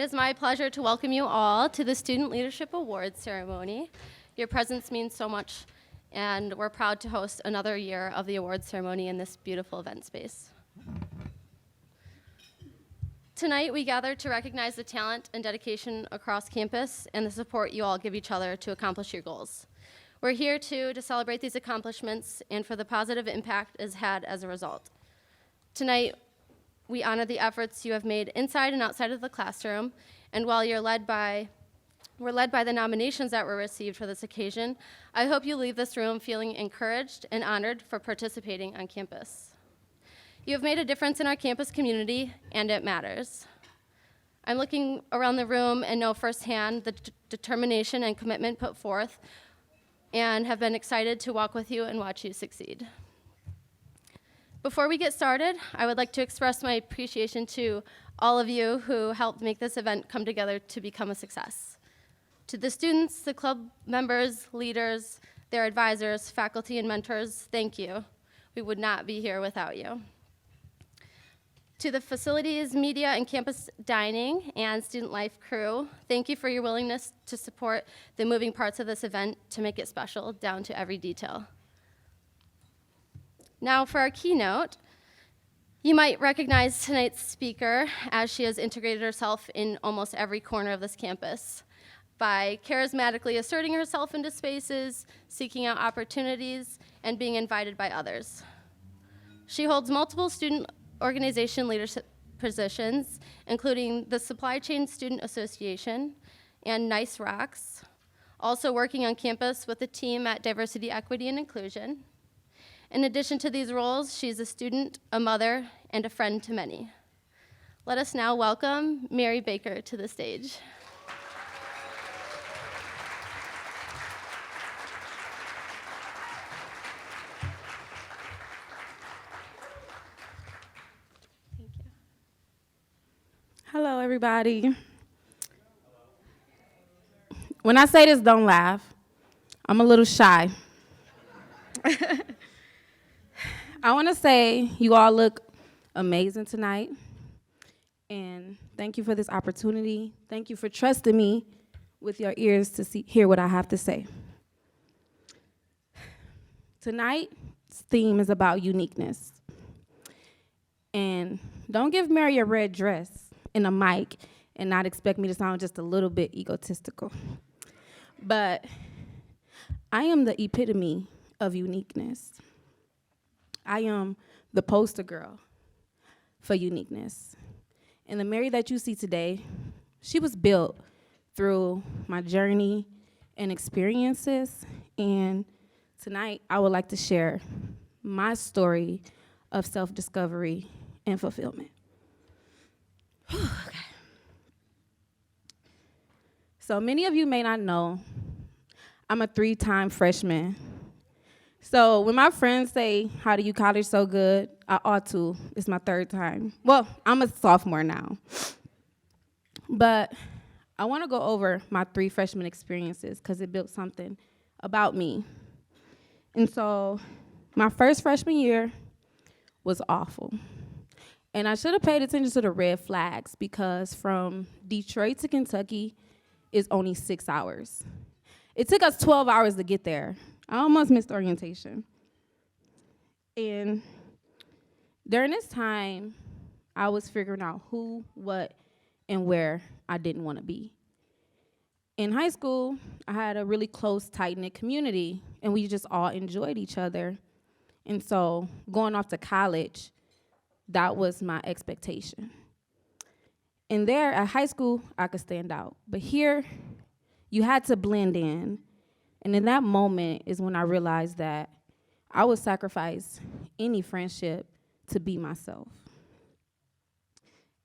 It is my pleasure to welcome you all to the Student Leadership Awards ceremony. Your presence means so much, and we're proud to host another year of the awards ceremony in this beautiful event space. Tonight, we gather to recognize the talent and dedication across campus and the support you all give each other to accomplish your goals. We're here, too, to celebrate these accomplishments and for the positive impact it has had as a result. Tonight, we honor the efforts you have made inside and outside of the classroom, and while we're led by the nominations that were received for this occasion, I hope you leave this room feeling encouraged and honored for participating on campus. You have made a difference in our campus community, and it matters. I'm looking around the room and know firsthand the determination and commitment put forth, and have been excited to walk with you and watch you succeed. Before we get started, I would like to express my appreciation to all of you who helped make this event come together to become a success. To the students, the club members, leaders, their advisors, faculty, and mentors, thank you. We would not be here without you. To the facilities, media, and campus dining and student life crew, thank you for your willingness to support the moving parts of this event to make it special down to every detail. Now for our keynote, you might recognize tonight's speaker as she has integrated herself in almost every corner of this campus by charismatically asserting herself into spaces, seeking out opportunities, and being invited by others. She holds multiple student organization leadership positions, including the Supply Chain Student Association and Nice Rocks, also working on campus with the team at Diversity, Equity, and Inclusion. In addition to these roles, she's a student, a mother, and a friend to many. Let us now welcome Mary Baker to the stage. Thank you. Hello, everybody. When I say this, don't laugh. I'm a little shy. I want to say you all look amazing tonight, and thank you for this opportunity. Thank you for trusting me with your ears to hear what I have to say. Tonight's theme is about uniqueness. And don't give Mary a red dress and a mic and not expect me to sound just a little bit egotistical. But I am the epitome of uniqueness. I am the poster girl for uniqueness. And the Mary that you see today, she was built through my journey and experiences. And tonight, I would like to share my story of self-discovery and fulfillment. Okay. So many of you may not know, I'm a 3-time freshman. So when my friends say, how do you college so good? I ought to. It's my 3rd time. Well, I'm a sophomore now. But I want to go over my 3 freshman experiences because it built something about me. And so my first freshman year was awful. And I should have paid attention to the red flags because from Detroit to Kentucky is only 6 hours. It took us 12 hours to get there. I almost missed orientation. And during this time, I was figuring out who, what, and where I didn't want to be. In high school, I had a really close, tight-knit community, and we just all enjoyed each other. And so going off to college, that was my expectation. And there at high school, I could stand out. But here, you had to blend in. And in that moment is when I realized that I would sacrifice any friendship to be myself.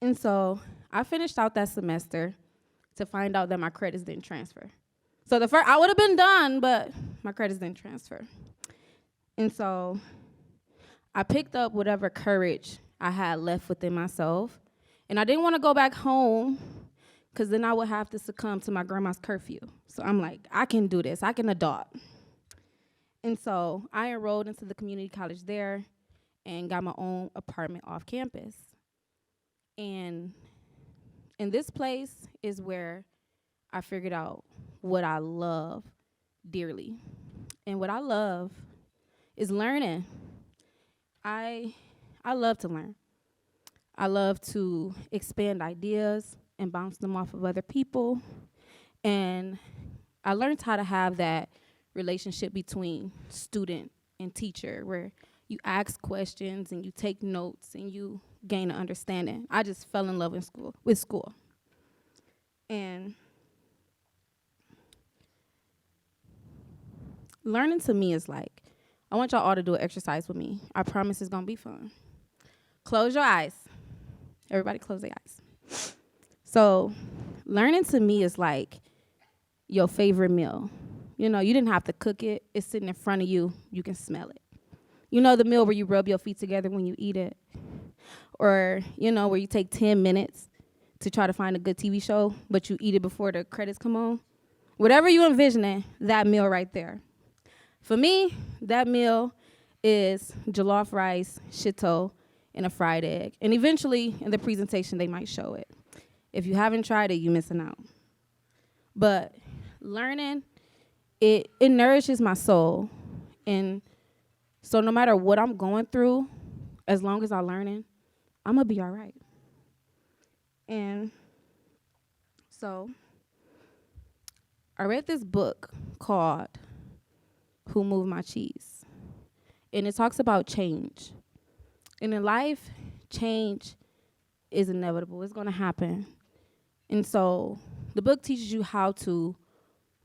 And so I finished out that semester to find out that my credits didn't transfer. So I would have been done, but my credits didn't transfer. And so I picked up whatever courage I had left within myself. And I didn't want to go back home because then I would have to succumb to my grandma's curfew. So I'm like, I can do this. I can adult. And so I enrolled into the community college there and got my own apartment off campus. And in this place, is where I figured out what I love dearly. And what I love is learning. I I love to learn. I love to expand ideas and bounce them off of other people. And I learned how to have that relationship between student and teacher where you ask questions and you take notes and you gain an understanding. I just fell in love with school. And learning to me is like, I want y'all all to do an exercise with me. I promise it's gonna be fun. Close your eyes. Everybody close their eyes. So learning to me is like your favorite meal. You know, you didn't have to cook it. It's sitting in front of you. You can smell it. You know the meal where you rub your feet together when you eat it? Or, you know, where you take 10 minutes to try to find a good TV show, but you eat it before the credits come on? Whatever you envisioning, that meal right there. For me, that meal is jollof rice, shito, and a fried egg. And eventually, in the presentation, they might show it. If you haven't tried it, you're missing out. But learning, it nourishes my soul. And so no matter what I'm going through, as long as I'm learning, I'm going to be all right. And so I read this book called Who Moved My Cheese? And it talks about change. And in life, change is inevitable. It's going to happen. And so the book teaches you how to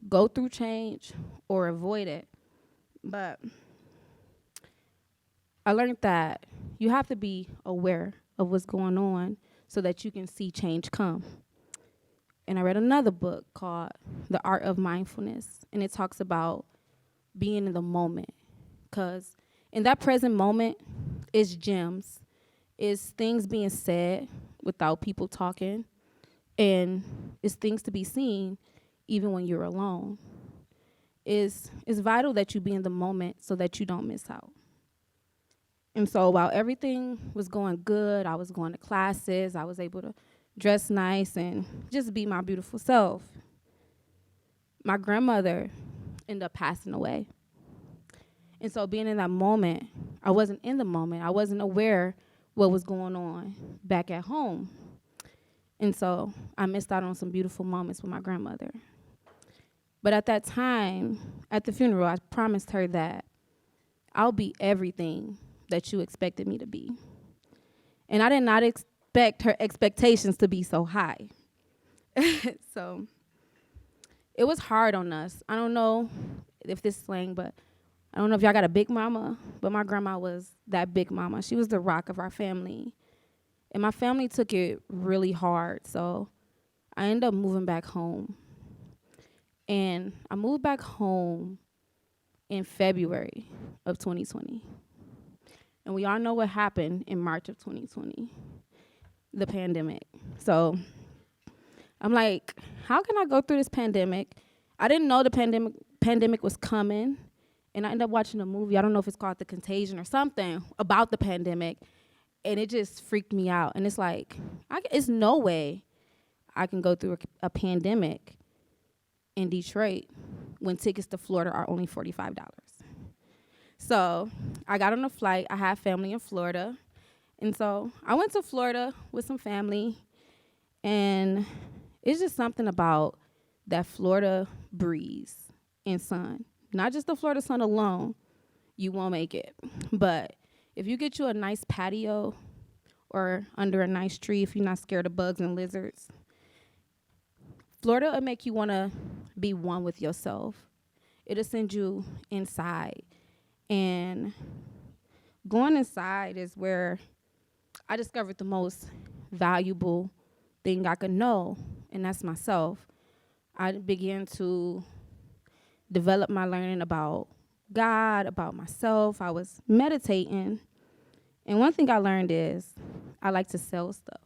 go through change or avoid it. But I learned that you have to be aware of what's going on so that you can see change come. And I read another book called The Art of Mindfulness, and it talks about being in the moment. Because in that present moment, it's gems. It's things being said without people talking, and it's things to be seen even when you're alone. It's vital that you be in the moment so that you don't miss out. And so while everything was going good, I was going to classes, I was able to dress nice and just be my beautiful self, my grandmother ended up passing away. And so being in that moment, I wasn't in the moment. I wasn't aware what was going on back at home. And so I missed out on some beautiful moments with my grandmother. But at that time, at the funeral, I promised her that I'll be everything that you expected me to be. And I did not expect her expectations to be so high. So it was hard on us. I don't know if this is slang, but I don't know if y'all got a big mama, but my grandma was that big mama. She was the rock of our family. And my family took it really hard, so I ended up moving back home. And I moved back home in February of 2020. And we all know what happened in March of 2020, the pandemic. So I'm like, how can I go through this pandemic? I didn't know the pandemic was coming. And I ended up watching a movie, I don't know if it's called The Contagion or something, about the pandemic. And it just freaked me out. And it's like, it's no way I can go through a pandemic in Detroit when tickets to Florida are only $45. So I got on a flight. I have family in Florida. And so I went to Florida with some family. And it's just something about that Florida breeze and sun. Not just the Florida sun alone, you won't make it. But if you get you a nice patio or under a nice tree, if you're not scared of bugs and lizards, Florida will make you want to be one with yourself. It'll send you inside. And going inside is where I discovered the most valuable thing I could know, and that's myself. I began to develop my learning about God, about myself. I was meditating. And one thing I learned is I like to sell stuff.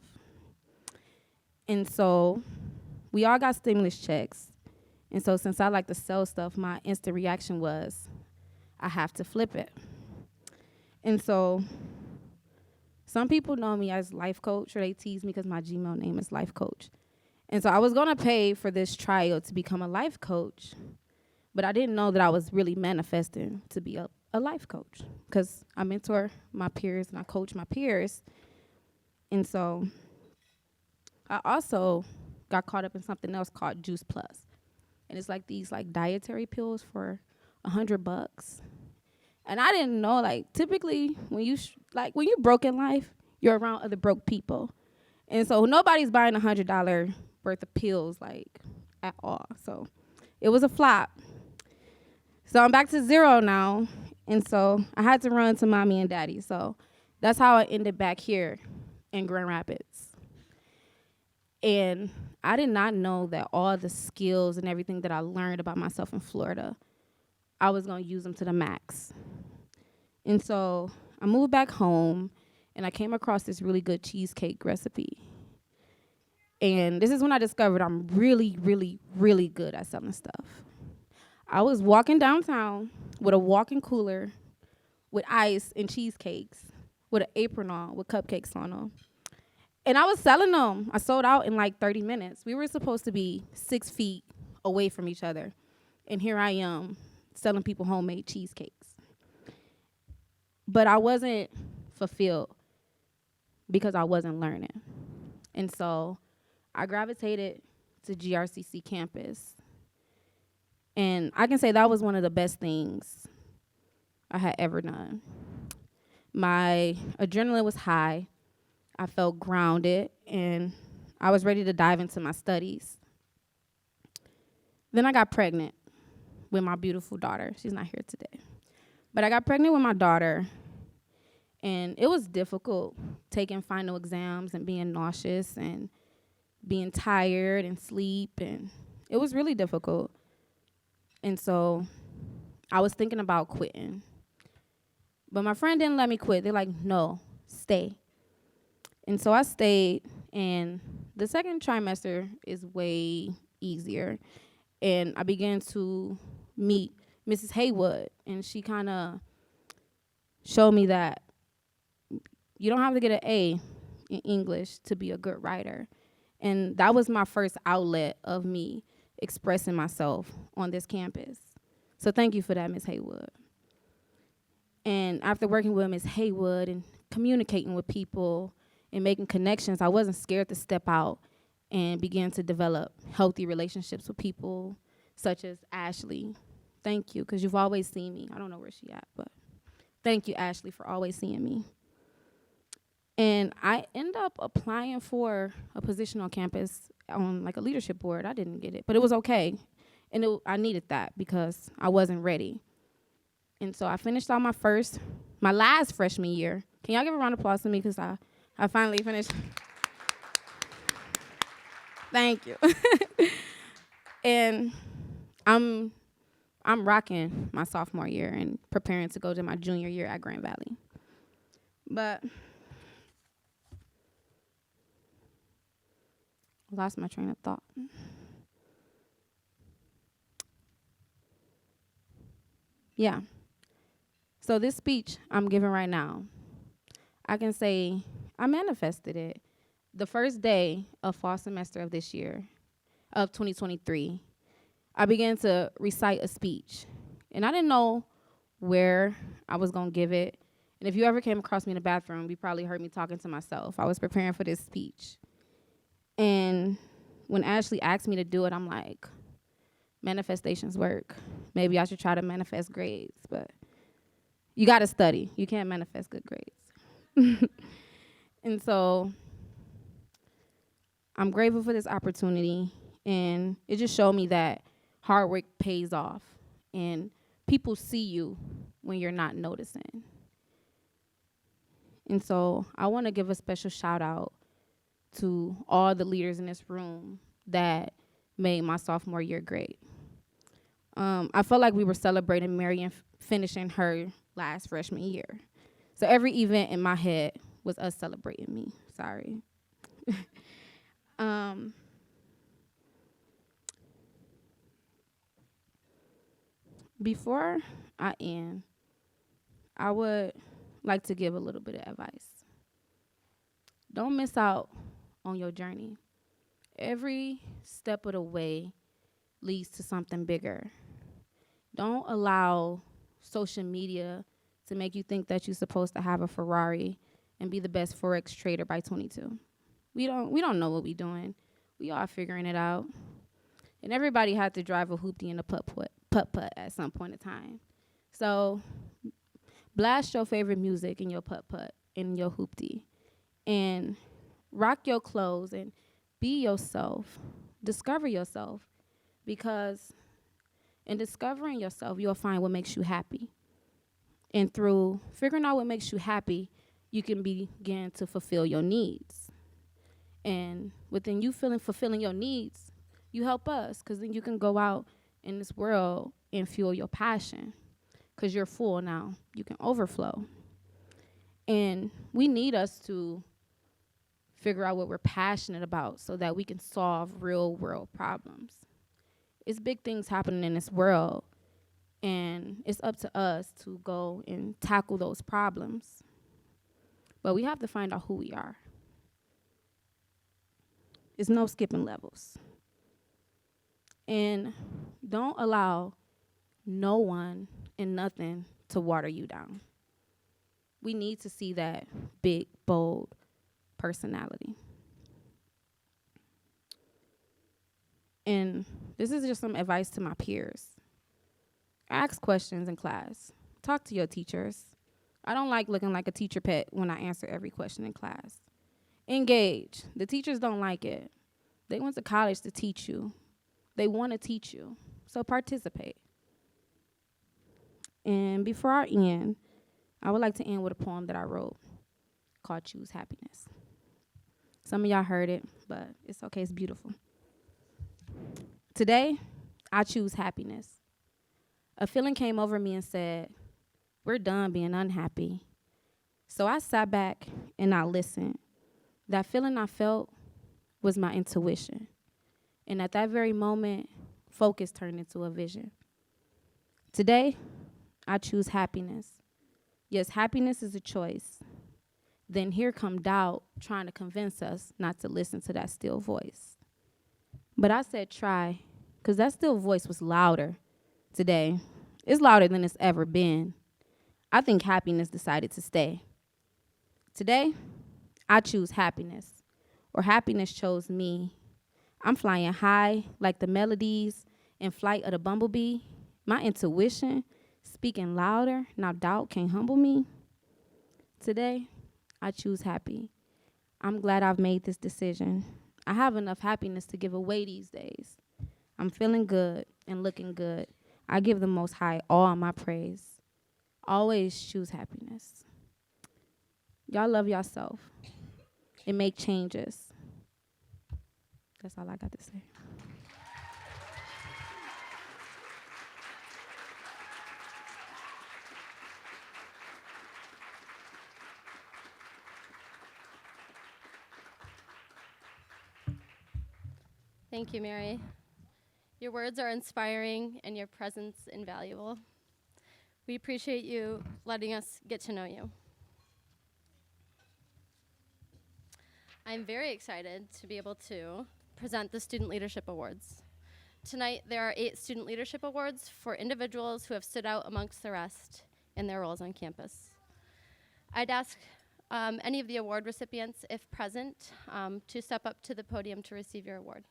And so we all got stimulus checks. And so since I like to sell stuff, my instant reaction was, I have to flip it. And so some people know me as life coach, or they tease me because my Gmail name is life coach. And so I was going to pay for this trial to become a life coach, but I didn't know that I was really manifesting to be a life coach because I mentor my peers and I coach my peers. And so I also got caught up in something else called Juice Plus. And it's like these like dietary pills for $100. And I didn't know, like, typically when when you broke in life, you're around other broke people. And so nobody's buying $100 worth of pills, like, at all. So it was a flop. So I'm back to zero now. And so I had to run to mommy and daddy. So that's how I ended back here in Grand Rapids. And I did not know that all the skills and everything that I learned about myself in Florida, I was going to use them to the max. And so I moved back home, and I came across this really good cheesecake recipe. And this is when I discovered I'm really, really, really good at selling stuff. I was walking downtown with a walk-in cooler with ice and cheesecakes with an apron on with cupcakes on them. And I was selling them. I sold out in like 30 minutes. We were supposed to be 6 feet away from each other. And here I am selling people homemade cheesecakes. But I wasn't fulfilled because I wasn't learning. And so I gravitated to GRCC campus. And I can say that was one of the best things I had ever done. My adrenaline was high. I felt grounded, and I was ready to dive into my studies. Then I got pregnant with my beautiful daughter. She's not here today. But I got pregnant with my daughter, and it was difficult taking final exams and being nauseous and being tired and sleep, and it was really difficult. And so I was thinking about quitting. But my friend didn't let me quit. They're like, no, stay. And so I stayed, and the second trimester is way easier. And I began to meet Mrs. Haywood, and she kind of showed me that you don't have to get an A in English to be a good writer. And that was my first outlet of me expressing myself on this campus. So thank you for that, Ms. Haywood. And after working with Ms. Haywood and communicating with people and making connections, I wasn't scared to step out and begin to develop healthy relationships with people such as Ashley. Thank you, because you've always seen me. I don't know where she at, but thank you, Ashley, for always seeing me. And I ended up applying for a position on campus on like a leadership board. I didn't get it, but it was okay. And I needed that because I wasn't ready. And so I finished out my last freshman year. Can y'all give a round of applause to me because I finally finished. Thank you. And I'm rocking my sophomore year and preparing to go to my junior year at Grand Valley. But I lost my train of thought. Yeah. So this speech I'm giving right now, I can say I manifested it. The first day of fall semester of this year, of 2023, I began to recite a speech. And I didn't know where I was going to give it. And if you ever came across me in the bathroom, you probably heard me talking to myself. I was preparing for this speech. And when Ashley asked me to do it, I'm like, manifestations work. Maybe I should try to manifest grades, but you got to study. You can't manifest good grades. And so I'm grateful for this opportunity, and it just showed me that hard work pays off, and people see you when you're not noticing. And so I want to give a special shout out to all the leaders in this room that made my sophomore year great. I felt like we were celebrating Marian finishing her last freshman year. So every event in my head was us celebrating me. Sorry. Before I end, I would like to give a little bit of advice. Don't miss out on your journey. Every step of the way leads to something bigger. Don't allow social media to make you think that you're supposed to have a Ferrari and be the best Forex trader by 22. We don't know what we're doing. We are figuring it out. And everybody had to drive a hoopty and a putt-putt at some point in time. So blast your favorite music in your putt-putt and your hoopty. And rock your clothes and be yourself. Discover yourself. Because in discovering yourself, you'll find what makes you happy. And through figuring out what makes you happy, you can begin to fulfill your needs. And within you fulfilling your needs, you help us, because then you can go out in this world and fuel your passion, because you're full now. You can overflow. And we need us to figure out what we're passionate about so that we can solve real world problems. It's big things happening in this world, and it's up to us to go and tackle those problems. But we have to find out who we are. There's no skipping levels. And don't allow no one and nothing to water you down. We need to see that big, bold personality. And this is just some advice to my peers. Ask questions in class. Talk to your teachers. I don't like looking like a teacher pet when I answer every question in class. Engage. The teachers don't like it. They went to college to teach you. They want to teach you. So participate. And before I end, I would like to end with a poem that I wrote called Choose Happiness. Some of y'all heard it, but it's okay. It's beautiful. Today, I choose happiness. A feeling came over me and said, we're done being unhappy. So I sat back and I listened. That feeling I felt was my intuition. And at that very moment, focus turned into a vision. Today, I choose happiness. Yes, happiness is a choice. Then here come doubt trying to convince us not to listen to that still voice. But I said try, because that still voice was louder today. It's louder than it's ever been. I think happiness decided to stay. Today, I choose happiness, or happiness chose me. I'm flying high like the melodies in Flight of the Bumblebee. My intuition speaking louder, now doubt can't humble me. Today, I choose happy. I'm glad I've made this decision. I have enough happiness to give away these days. I'm feeling good and looking good. I give the Most High all my praise. Always choose happiness. Y'all love yourself and make changes. That's all I got to say. Thank you, Mary. Your words are inspiring and your presence invaluable. We appreciate you letting us get to know you. I'm very excited to be able to present the Student Leadership Awards. Tonight, there are 8 Student Leadership Awards for individuals who have stood out amongst the rest in their roles on campus. I'd ask any of the award recipients, if present, to step up to the podium to receive your award.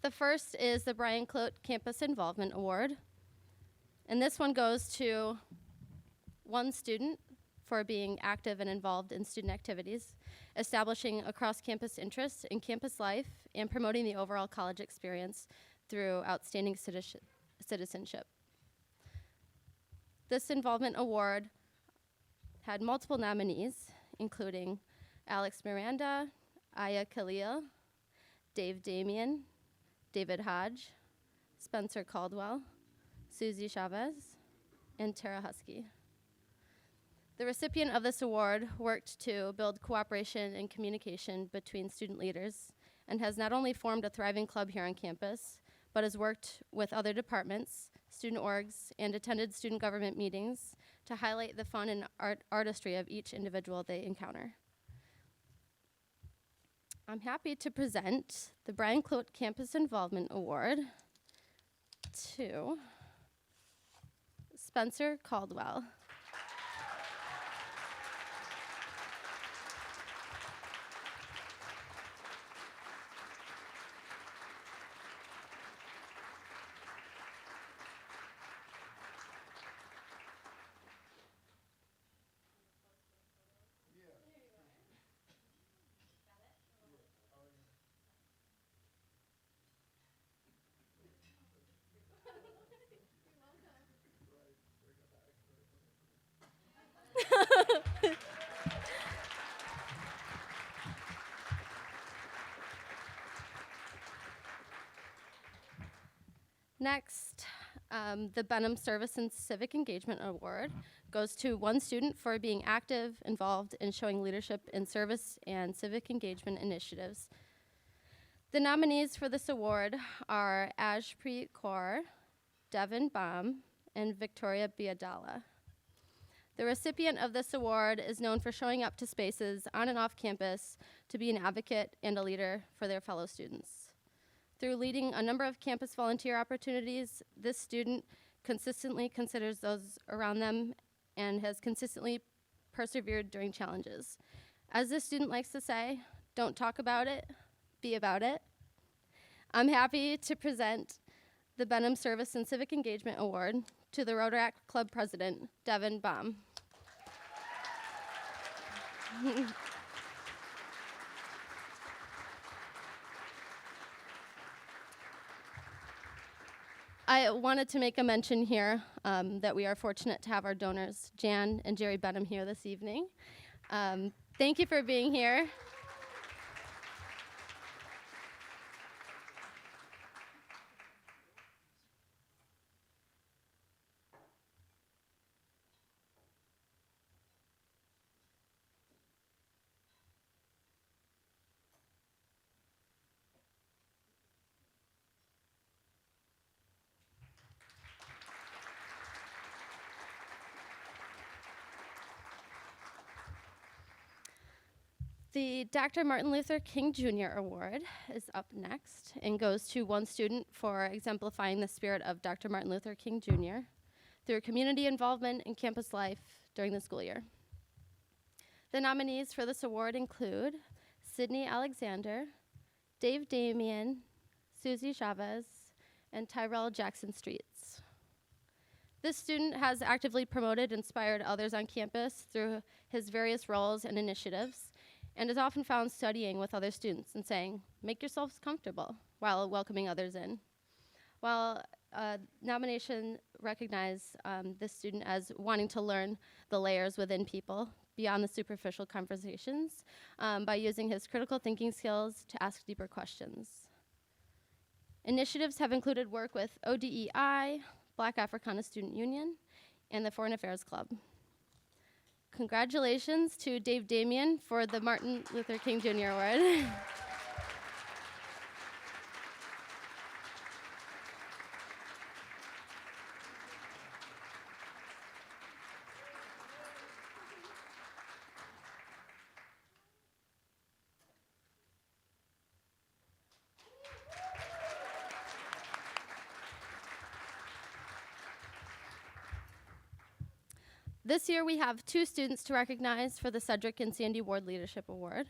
The first is the Brian Clote Campus Involvement Award. And this one goes to one student for being active and involved in student activities, establishing a cross-campus interest in campus life, and promoting the overall college experience through outstanding citizenship. This involvement award had multiple nominees, including Alex Miranda, Aya Khalil, Dave Damian, David Hodge, Spencer Caldwell, Susie Chavez, and Tara Husky. The recipient of this award worked to build cooperation and communication between student leaders and has not only formed a thriving club here on campus, but has worked with other departments, student orgs, and attended student government meetings to highlight the fun and artistry of each individual they encounter. I'm happy to present the Brian Clote Campus Involvement Award to Spencer Caldwell. Next, the Benham Service and Civic Engagement Award goes to one student for being active, involved, and showing leadership in service and civic engagement initiatives. The nominees for this award are Ashpreet Kaur, Devin Baum, and Victoria Biadala. The recipient of this award is known for showing up to spaces on and off campus to be an advocate and a leader for their fellow students. Through leading a number of campus volunteer opportunities, this student consistently considers those around them and has consistently persevered during challenges. As this student likes to say, don't talk about it, be about it. I'm happy to present the Benham Service and Civic Engagement Award to the Rotaract Club President, Devin Baum. I wanted to make a mention here that we are fortunate to have our donors, Jan and Jerry Benham, here this evening. Thank you for being here. The Dr. Martin Luther King Jr. Award is up next and goes to one student for exemplifying the spirit of Dr. Martin Luther King Jr. through community involvement in campus life during the school year. The nominees for this award include Sydney Alexander, Dave Damian, Susie Chavez, and Tyrell Jackson Streets. This student has actively promoted and inspired others on campus through his various roles and initiatives, and is often found studying with other students and saying, make yourselves comfortable while welcoming others in. While nomination recognized this student as wanting to learn the layers within people beyond the superficial conversations by using his critical thinking skills to ask deeper questions. Initiatives have included work with ODEI, Black Africana Student Union, and the Foreign Affairs Club. Congratulations to Dave Damian for the Martin Luther King Jr. Award. This year we have two students to recognize for the Cedric and Sandy Ward Leadership Award,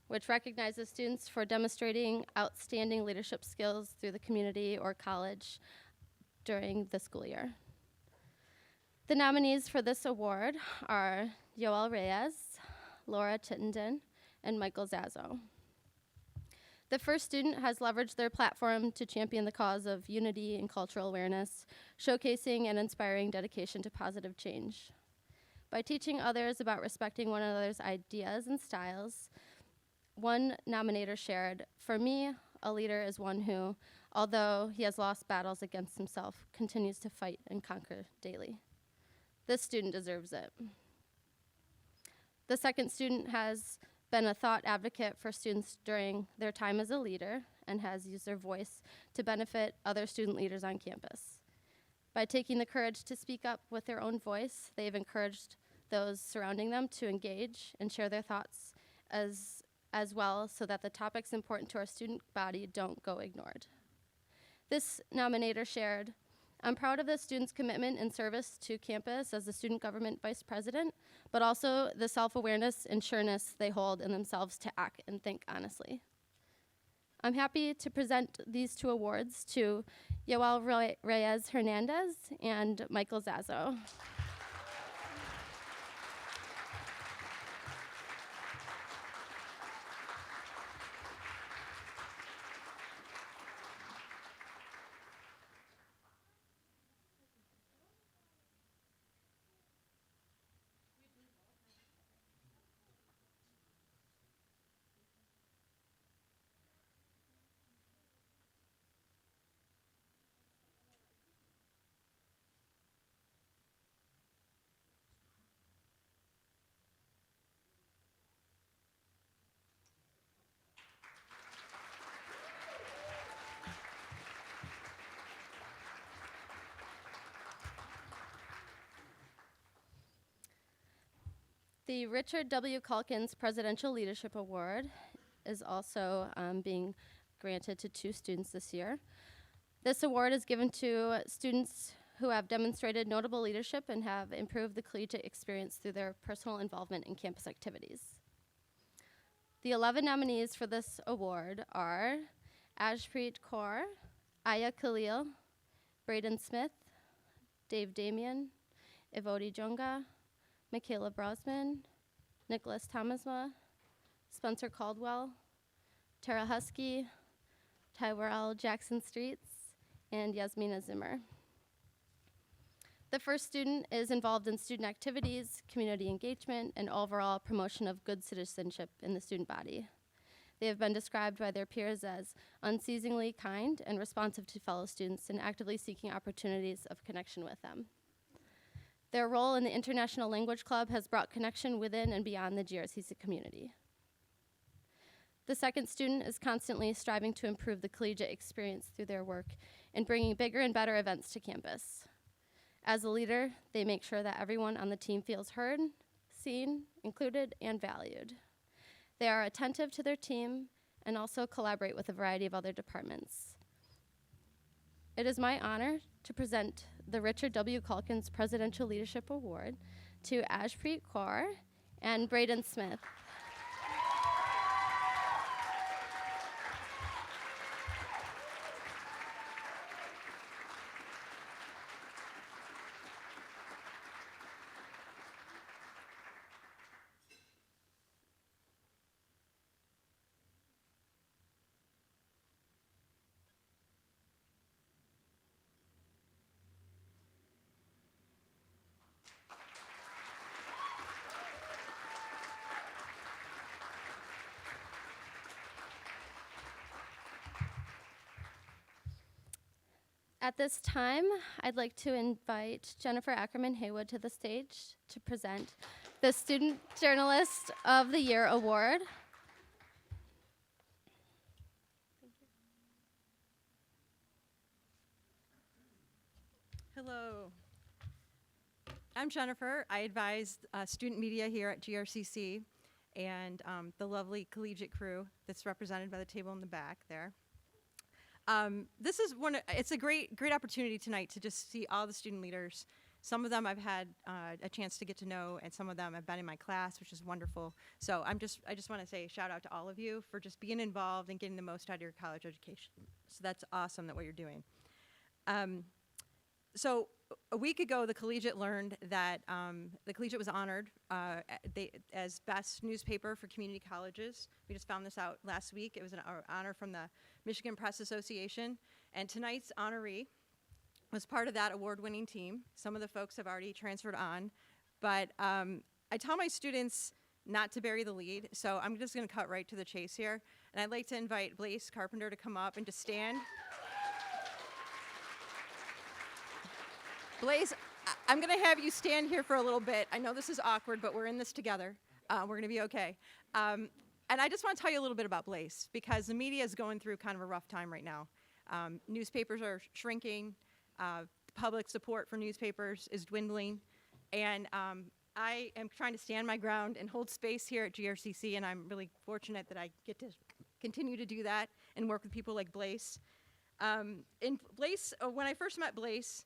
which recognizes students for demonstrating outstanding leadership skills through the community or college during the school year. The nominees for this award are Yoel Reyes, Laura Chittenden, and Michael Zazo. The first student has leveraged their platform to champion the cause of unity and cultural awareness, showcasing and inspiring dedication to positive change. By teaching others about respecting one another's ideas and styles, one nominator shared, "For me, a leader is one who, although he has lost battles against himself, continues to fight and conquer daily." This student deserves it. The second student has been a thought advocate for students during their time as a leader and has used their voice to benefit other student leaders on campus. By taking the courage to speak up with their own voice, they've encouraged those surrounding them to engage and share their thoughts as as well so that the topics important to our student body don't go ignored. This nominator shared, "I'm proud of the students' commitment and service to campus as the student government vice president, but also the self-awareness and sureness they hold in themselves to act and think honestly." I'm happy to present these two awards to Yoel Reyes Hernandez and Michael Zazo. The Richard W. Calkins Presidential Leadership Award is also being granted to 2 students this year. This award is given to students who have demonstrated notable leadership and have improved the collegiate experience through their personal involvement in campus activities. The 11 nominees for this award are Ashpreet Kaur, Aya Khalil, Braden Smith, Dave Damian, Evodi Jonga, Michaela Brosman, Nicholas Thomasma, Spencer Caldwell, Tara Husky, Tyrell Jackson Streets, and Yasmina Zimmer. The first student is involved in student activities, community engagement, and overall promotion of good citizenship in the student body. They have been described by their peers as unceasingly kind and responsive to fellow students and actively seeking opportunities of connection with them. Their role in the International Language Club has brought connection within and beyond the GRCC community. The second student is constantly striving to improve the collegiate experience through their work in bringing bigger and better events to campus. As a leader, they make sure that everyone on the team feels heard, seen, included, and valued. They are attentive to their team and also collaborate with a variety of other departments. It is my honor to present the Richard W. Calkins Presidential Leadership Award to Ashpreet Kaur and Braden Smith. At this time, I'd like to invite Jennifer Ackerman Haywood to the stage to present the Student Journalist of the Year Award. Hello. I'm Jennifer. I advise student media here at GRCC and the lovely collegiate crew that's represented by the table in the back there. This is it's a great opportunity tonight to just see all the student leaders. Some of them I've had a chance to get to know, and some of them have been in my class, which is wonderful. So I just want to say shout out to all of you for just being involved and getting the most out of your college education. So that's awesome that what you're doing. So a week ago, the Collegiate learned that the Collegiate was honored as best newspaper for community colleges. We just found this out last week. It was an honor from the Michigan Press Association. And tonight's honoree was part of that award-winning team. Some of the folks have already transferred on. But I tell my students not to bury the lead, so I'm just going to cut right to the chase here. And I'd like to invite Blaise Carpenter to come up and to stand. Blaise, I'm going to have you stand here for a little bit. I know this is awkward, but we're in this together. We're going to be okay. And I just want to tell you a little bit about Blaise, because the media is going through kind of a rough time right now. Newspapers are shrinking. Public support for newspapers is dwindling. And I am trying to stand my ground and hold space here at GRCC, and I'm really fortunate that I get to continue to do that and work with people like Blaise. In Blaise, when I first met Blaise,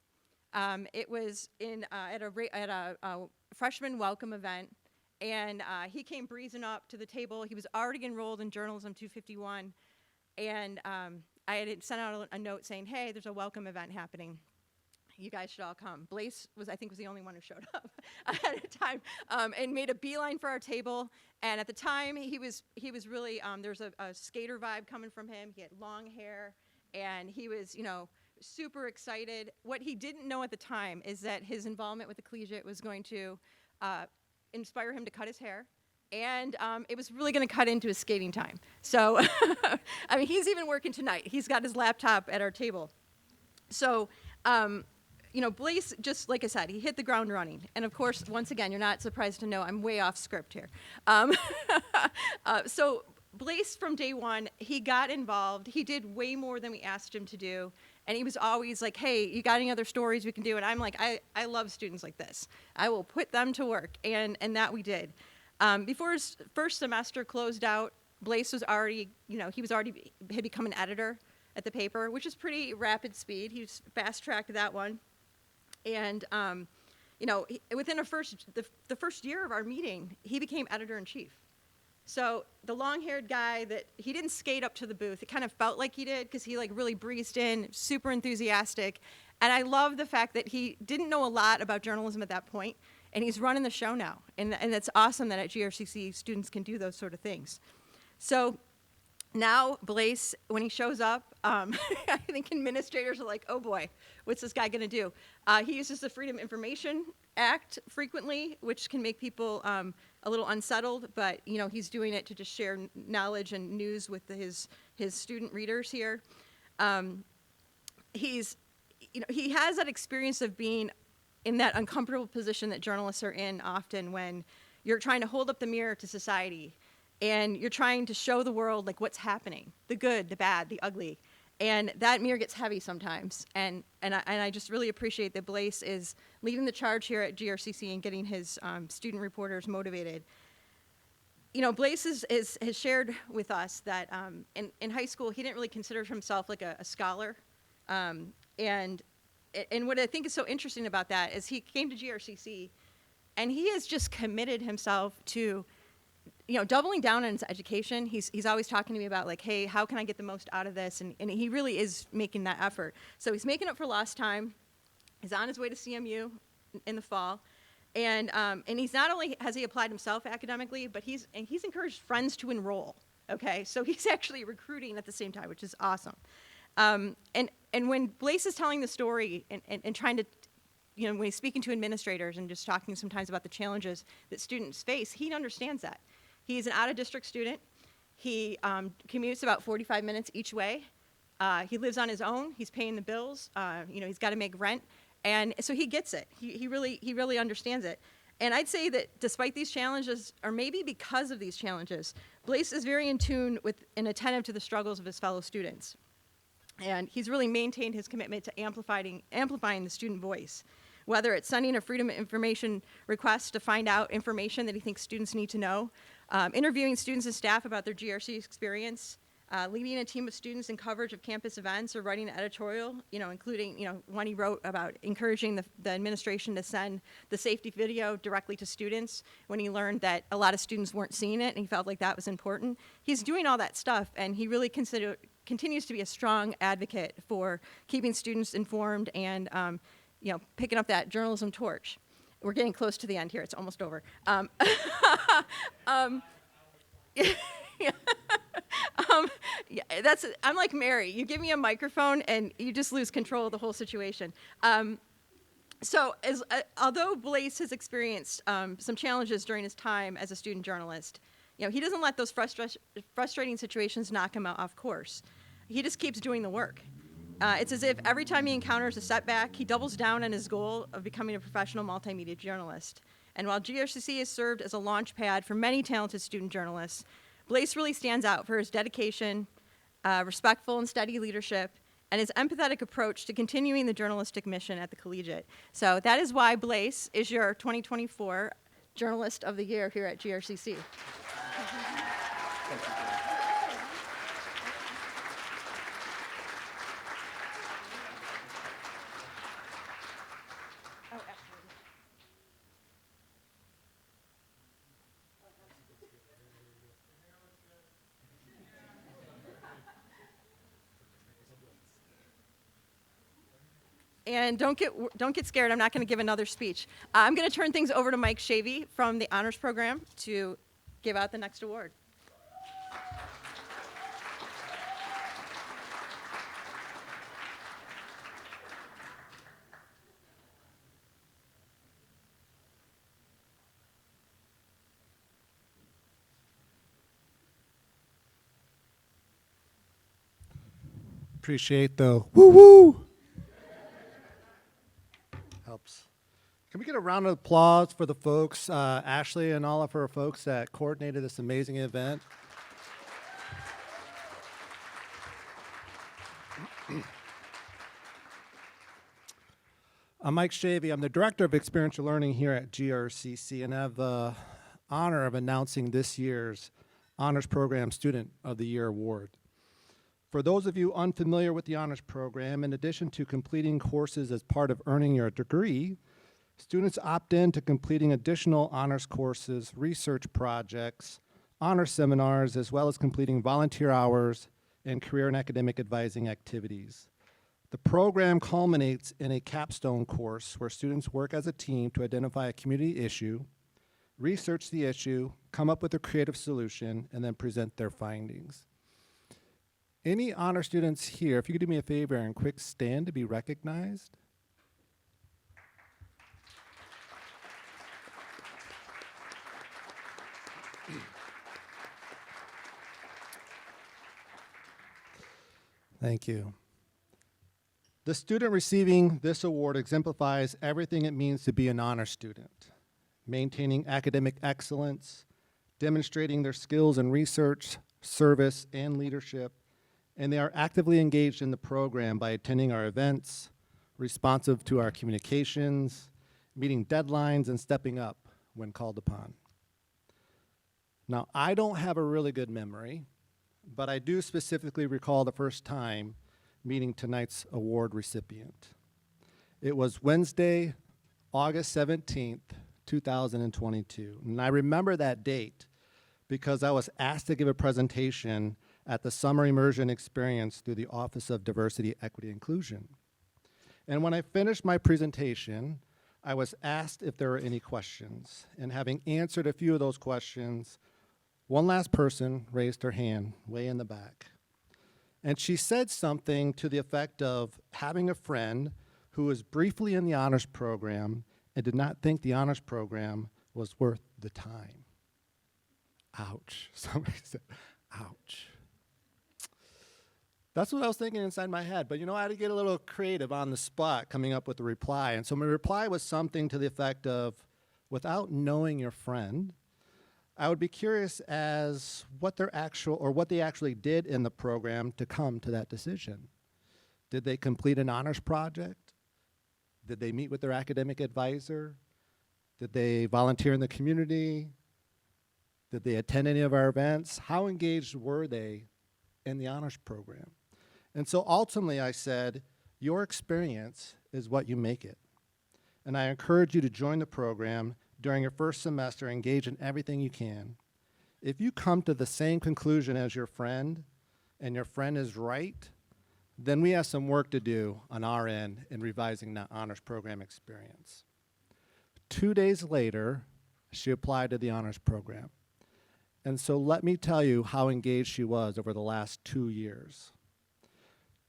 it was at a freshman welcome event, and he came breezing up to the table. He was already enrolled in Journalism 251, and I had sent out a note saying, hey, there's a welcome event happening. You guys should all come. Blaise was the only one who showed up ahead of time, and made a beeline for our table. And at the time, he was really, there's a skater vibe coming from him. He had long hair, and he was, super excited. What he didn't know at the time is that his involvement with the collegiate was going to inspire him to cut his hair. And it was really going to cut into his skating time. So, I mean, he's even working tonight. He's got his laptop at our table. So, Blaise, just like I said, he hit the ground running. And of course, once again, you're not surprised to know I'm way off script here. So Blaise, from day one, he got involved. He did way more than we asked him to do. And he was always like, hey, you got any other stories we can do? And I'm like, I love students like this. I will put them to work. And that we did. Before his first semester closed out, Blaise was already, had become an editor at the paper, which is pretty rapid speed. He fast-tracked that one. And, within the first year of our meeting, he became editor-in-chief. So the long-haired guy that he didn't skate up to the booth, it kind of felt like he did because he really breezed in, super enthusiastic. And I love the fact that he didn't know a lot about journalism at that point, and he's running the show now. And it's awesome that at GRCC students can do those sort of things. So now Blaise, when he shows up, I think administrators are like, oh boy, what's this guy gonna do? He uses the Freedom of Information Act frequently, which can make people a little unsettled, but he's doing it to just share knowledge and news with his student readers here. He has that experience of being in that uncomfortable position that journalists are in often when you're trying to hold up the mirror to society and you're trying to show the world what's happening, the good, the bad, the ugly. And that mirror gets heavy sometimes. And I just really appreciate that Blaise is leading the charge here at GRCC and getting his student reporters motivated. Blaise has shared with us that in high school, he didn't really consider himself like a scholar. And what I think is so interesting about that is he came to GRCC and he has just committed himself to doubling down on his education. He's always talking to me about hey, how can I get the most out of this? And he really is making that effort. So he's making up for lost time. He's on his way to CMU in the fall. And he's not only has he applied himself academically, but he's encouraged friends to enroll. Okay, so he's actually recruiting at the same time, which is awesome. And when Blaise is telling the story and trying to, when he's speaking to administrators and just talking sometimes about the challenges that students face, he understands that. He's an out-of-district student. He commutes about 45 minutes each way. He lives on his own. He's paying the bills. He's got to make rent. And so he gets it. He really understands it. And I'd say that despite these challenges, or maybe because of these challenges, Blaise is very in tune with and attentive to the struggles of his fellow students. And he's really maintained his commitment to amplifying the student voice, whether it's sending a Freedom of Information request to find out information that he thinks students need to know, interviewing students and staff about their GRC experience, leading a team of students in coverage of campus events, or writing an editorial, including, one he wrote about encouraging the administration to send the safety video directly to students when he learned that a lot of students weren't seeing it and he felt like that was important. He's doing all that stuff, and he really continues to be a strong advocate for keeping students informed and picking up that journalism torch. We're getting close to the end here. It's almost over. I'm like Mary. You give me a microphone and you just lose control of the whole situation. Although Blaise has experienced some challenges during his time as a student journalist, he doesn't let those frustrating situations knock him off course. He just keeps doing the work. It's as if every time he encounters a setback, he doubles down on his goal of becoming a professional multimedia journalist. And while GRCC has served as a launch pad for many talented student journalists, Blaise really stands out for his dedication, respectful and steady leadership, and his empathetic approach to continuing the journalistic mission at the collegiate. So that is why Blaise is your 2024 Journalist of the Year here at GRCC. And don't get scared. I'm not going to give another speech. I'm going to turn things over to Mike Shavy from the Honors Program to give out the next award. Appreciate the woo-woo. Helps. Can we get a round of applause for the folks, Ashley and all of her folks that coordinated this amazing event? I'm Mike Shavy. I'm the Director of Experiential Learning here at GRCC, and I have the honor of announcing this year's Honors Program Student of the Year Award. For those of you unfamiliar with the Honors Program, in addition to completing courses as part of earning your degree, students opt in to completing additional honors courses, research projects, honor seminars, as well as completing volunteer hours and career and academic advising activities. The program culminates in a capstone course where students work as a team to identify a community issue, research the issue, come up with a creative solution, and then present their findings. Any honor students here, if you could do me a favor and quick stand to be recognized. Thank you. The student receiving this award exemplifies everything it means to be an honor student, maintaining academic excellence, demonstrating their skills in research, service, and leadership, and they are actively engaged in the program by attending our events, responsive to our communications, meeting deadlines, and stepping up when called upon. Now, I don't have a really good memory, but I do specifically recall the first time meeting tonight's award recipient. It was Wednesday, August 17th, 2022. And I remember that date because I was asked to give a presentation at the Summer Immersion Experience through the Office of Diversity, Equity, Inclusion. And when I finished my presentation, I was asked if there were any questions. And having answered a few of those questions, one last person raised her hand way in the back. And she said something to the effect of having a friend who was briefly in the honors program and did not think the honors program was worth the time. Ouch. Somebody said, ouch. That's what I was thinking inside my head. But you know, I had to get a little creative on the spot coming up with a reply. And so my reply was something to the effect of, without knowing your friend, I would be curious as what they actually did in the program to come to that decision. Did they complete an honors project? Did they meet with their academic advisor? Did they volunteer in the community? Did they attend any of our events? How engaged were they in the honors program? And so ultimately I said, your experience is what you make it. And I encourage you to join the program during your first semester, engage in everything you can. If you come to the same conclusion as your friend, and your friend is right, then we have some work to do on our end in revising that honors program experience. 2 days later, she applied to the honors program. And so let me tell you how engaged she was over the last 2 years.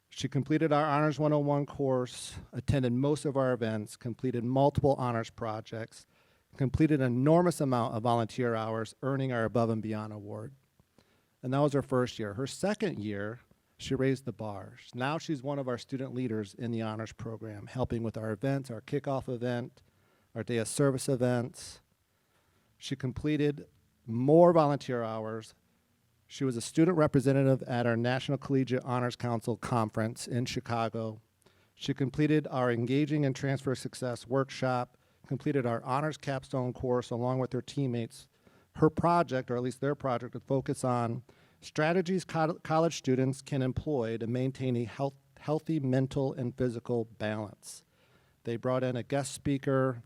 She completed our Honors 101 course, attended most of our events, completed multiple honors projects, completed an enormous amount of volunteer hours, earning our Above and Beyond award. And that was her first year. Her second year, she raised the bar. Now she's one of our student leaders in the honors program, helping with our events, our kickoff event, our day of service events. She completed more volunteer hours. She was a student representative at our National Collegiate Honors Council conference in Chicago. She completed our Engaging in Transfer Success workshop, completed our honors capstone course along with her teammates. Her project, or at least their project, would focus on strategies college students can employ to maintain a healthy mental and physical balance. They brought in a guest speaker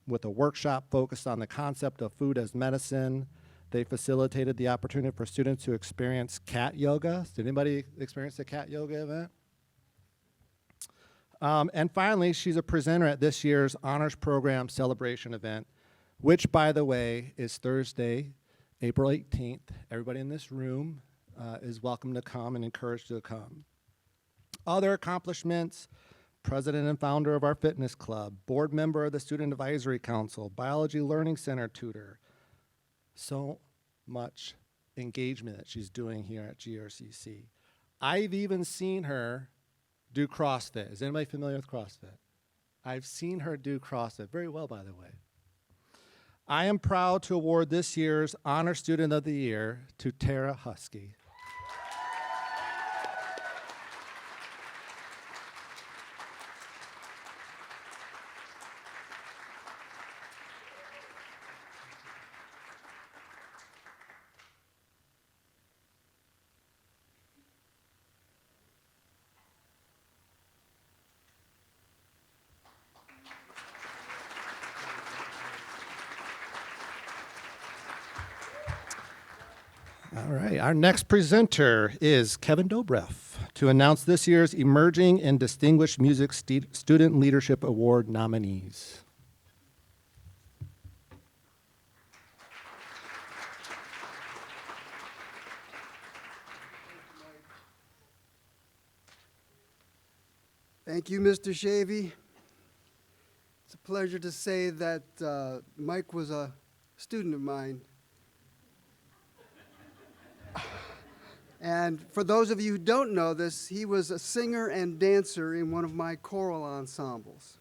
with a workshop focused on the concept of food as medicine. They facilitated the opportunity for students to experience cat yoga. Did anybody experience the cat yoga event? And finally, she's a presenter at this year's Honors Program Celebration event, which, by the way, is Thursday, April 18th. Everybody in this room is welcome to come and encouraged to come. Other accomplishments: president and founder of our fitness club, board member of the Student Advisory Council, Biology Learning Center tutor. So much engagement that she's doing here at GRCC. I've even seen her do CrossFit. Is anybody familiar with CrossFit? I've seen her do CrossFit very well, by the way. I am proud to award this year's Honor Student of the Year to Tara Husky. All right, our next presenter is Kevin Dobrev to announce this year's Emerging and Distinguished Music Student Leadership Award nominees. Thank you, Mr. Shavy. It's a pleasure to say that Mike was a student of mine. And for those of you who don't know this, he was a singer and dancer in one of my choral ensembles.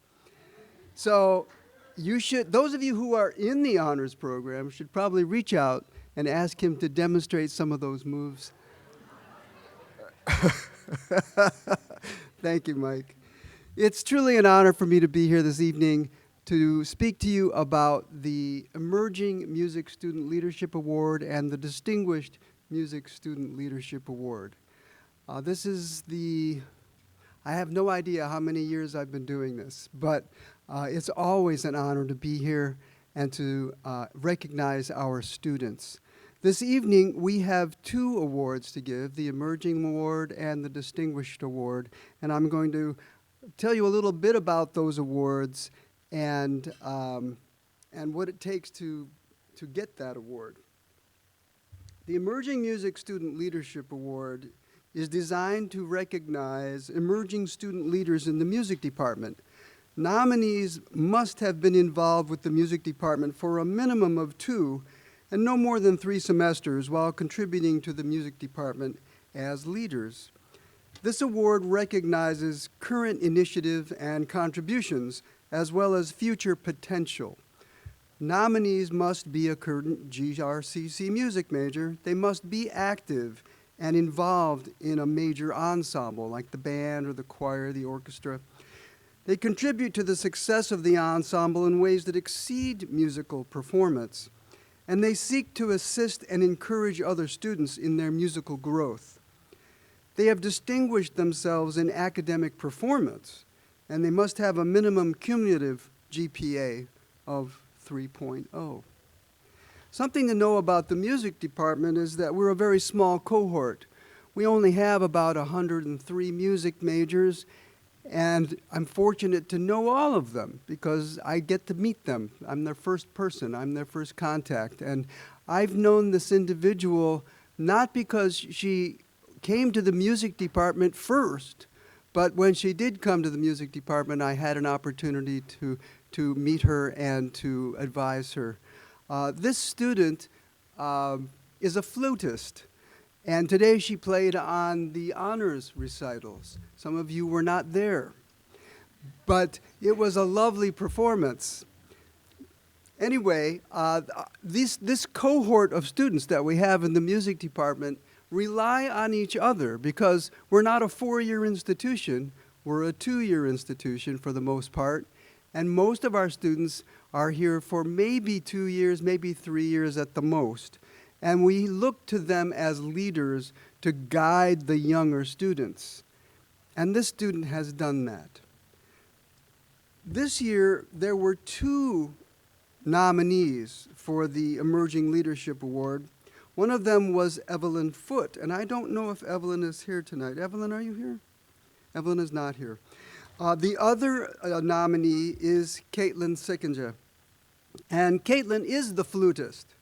So you should, those of you who are in the honors program should probably reach out and ask him to demonstrate some of those moves. Thank you, Mike. It's truly an honor for me to be here this evening to speak to you about the Emerging Music Student Leadership Award and the Distinguished Music Student Leadership Award. This is I have no idea how many years I've been doing this, but it's always an honor to be here and to recognize our students. This evening, we have two awards to give, the Emerging Award and the Distinguished Award, and I'm going to tell you a little bit about those awards and what it takes to get that award. The Emerging Music Student Leadership Award is designed to recognize emerging student leaders in the music department. Nominees must have been involved with the music department for a minimum of 2 and no more than 3 semesters while contributing to the music department as leaders. This award recognizes current initiative and contributions as well as future potential. Nominees must be a current GRCC music major. They must be active and involved in a major ensemble like the band or the choir, the orchestra. They contribute to the success of the ensemble in ways that exceed musical performance, and they seek to assist and encourage other students in their musical growth. They have distinguished themselves in academic performance, and they must have a minimum cumulative GPA of 3.0. Something to know about the music department is that we're a very small cohort. We only have about 103 music majors, and I'm fortunate to know all of them because I get to meet them. I'm their first person, I'm their first contact, and I've known this individual not because she came to the music department first, but when she did come to the music department, I had an opportunity to meet her and to advise her. This student is a flutist, and today she played on the honors recitals. Some of you were not there, but it was a lovely performance. Anyway, this cohort of students that we have in the music department rely on each other because we're not a 4-year institution, we're a 2-year institution for the most part. and most of our students are here for maybe 2 years, maybe 3 years at the most. And we look to them as leaders to guide the younger students. And this student has done that. This year, there were 2 nominees for the Emerging Leadership Award. One of them was Evelyn Foote, and I don't know if Evelyn is here tonight. Evelyn, are you here? Evelyn is not here. The other nominee is Caitlin Sickinger. And Caitlin is the flutist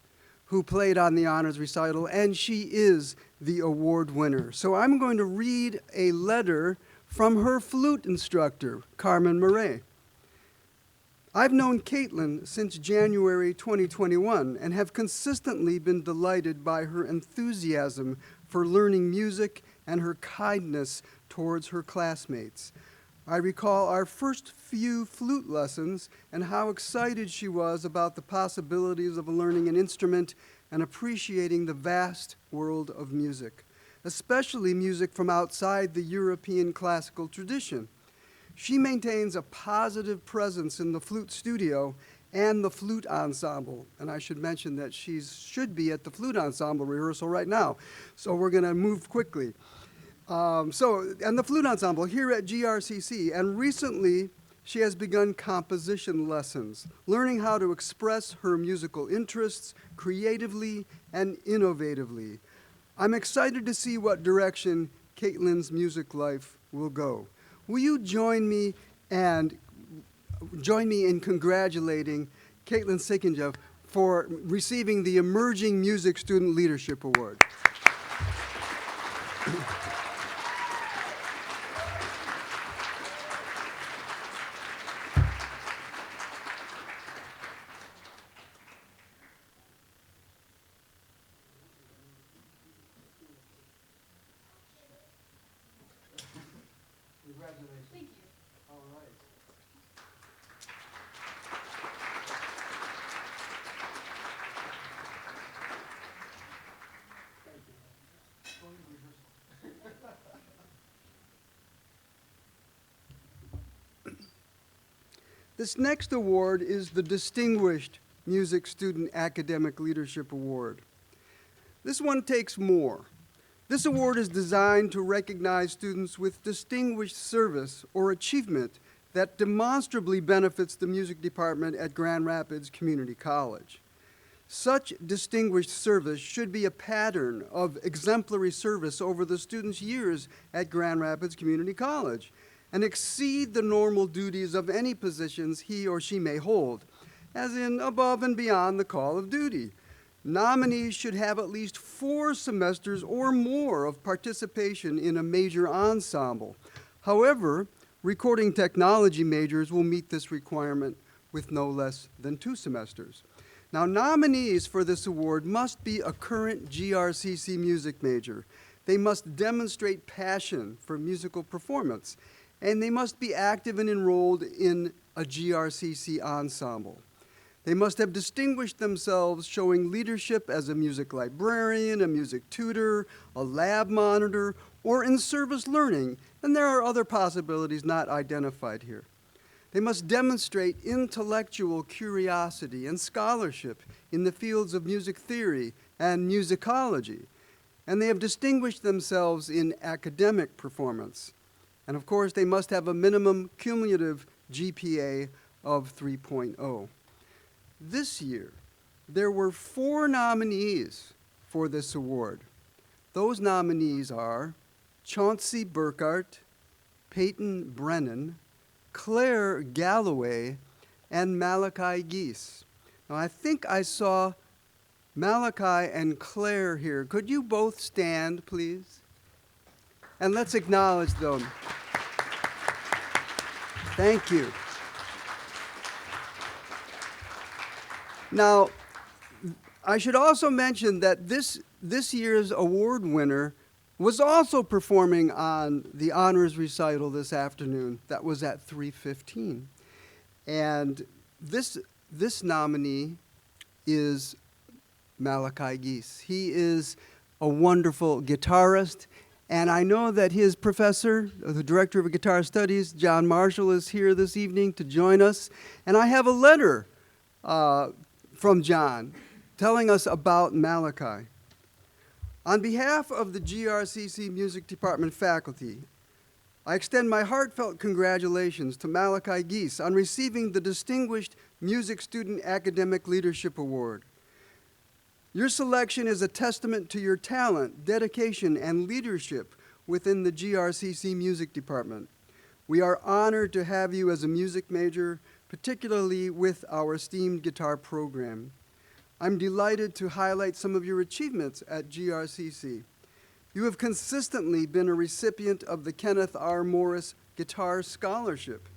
who played on the honors recital, and she is the award winner. So I'm going to read a letter from her flute instructor, Carmen Murray. I've known Caitlin since January 2021 and have consistently been delighted by her enthusiasm for learning music and her kindness towards her classmates. I recall our first few flute lessons and how excited she was about the possibilities of learning an instrument and appreciating the vast world of music, especially music from outside the European classical tradition. She maintains a positive presence in the flute studio and the flute ensemble. And I should mention that she should be at the flute ensemble rehearsal right now. So we're going to move quickly. And the flute ensemble here at GRCC. And recently, she has begun composition lessons, learning how to express her musical interests creatively and innovatively. I'm excited to see what direction Caitlin's music life will go. Will you join me in congratulating Caitlin Sickinger for receiving the Emerging Music Student Leadership Award? Congratulations. Thank you. All right. Thank you. Going to rehearsal. This next award is the Distinguished Music Student Academic Leadership Award. This one takes more. This award is designed to recognize students with distinguished service or achievement that demonstrably benefits the music department at Grand Rapids Community College. Such distinguished service should be a pattern of exemplary service over the student's years at Grand Rapids Community College and exceed the normal duties of any positions he or she may hold, as in above and beyond the call of duty. Nominees should have at least 4 semesters or more of participation in a major ensemble. However, recording technology majors will meet this requirement with no less than 2 semesters. Now, nominees for this award must be a current GRCC music major. They must demonstrate passion for musical performance, and they must be active and enrolled in a GRCC ensemble. They must have distinguished themselves showing leadership as a music librarian, a music tutor, a lab monitor, or in service learning, and there are other possibilities not identified here. They must demonstrate intellectual curiosity and scholarship in the fields of music theory and musicology, and they have distinguished themselves in academic performance. And of course, they must have a minimum cumulative GPA of 3.0. This year, there were 4 nominees for this award. Those nominees are Chauncey Burkhart, Peyton Brennan, Claire Galloway, and Malachi Geese. Now, I think I saw Malachi and Claire here. Could you both stand, please? And let's acknowledge them. Thank you. Now, I should also mention that this year's award winner was also performing on the honors recital this afternoon. That was at 3:15. And this nominee is Malachi Geese. He is a wonderful guitarist And I know that his professor, the director of guitar studies, John Marshall, is here this evening to join us. And I have a letter from John telling us about Malachi. On behalf of the GRCC Music Department faculty, I extend my heartfelt congratulations to Malachi Geese on receiving the Distinguished Music Student Academic Leadership Award. Your selection is a testament to your talent, dedication, and leadership within the GRCC Music Department. We are honored to have you as a music major, particularly with our esteemed guitar program. I'm delighted to highlight some of your achievements at GRCC. You have consistently been a recipient of the Kenneth R. Morris Guitar Scholarship.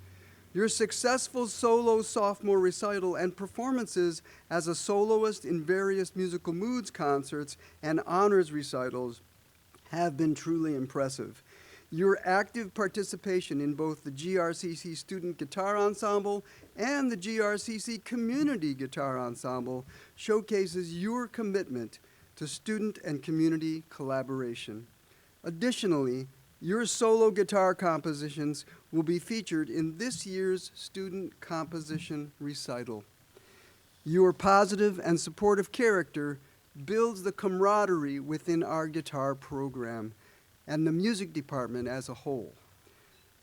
Your successful solo sophomore recital and performances as a soloist in various musical moods concerts and honors recitals have been truly impressive. Your active participation in both the GRCC Student Guitar Ensemble and the GRCC Community Guitar Ensemble showcases your commitment to student and community collaboration. Additionally, your solo guitar compositions will be featured in this year's Student Composition Recital. Your positive and supportive character builds the camaraderie within our guitar program and the music department as a whole.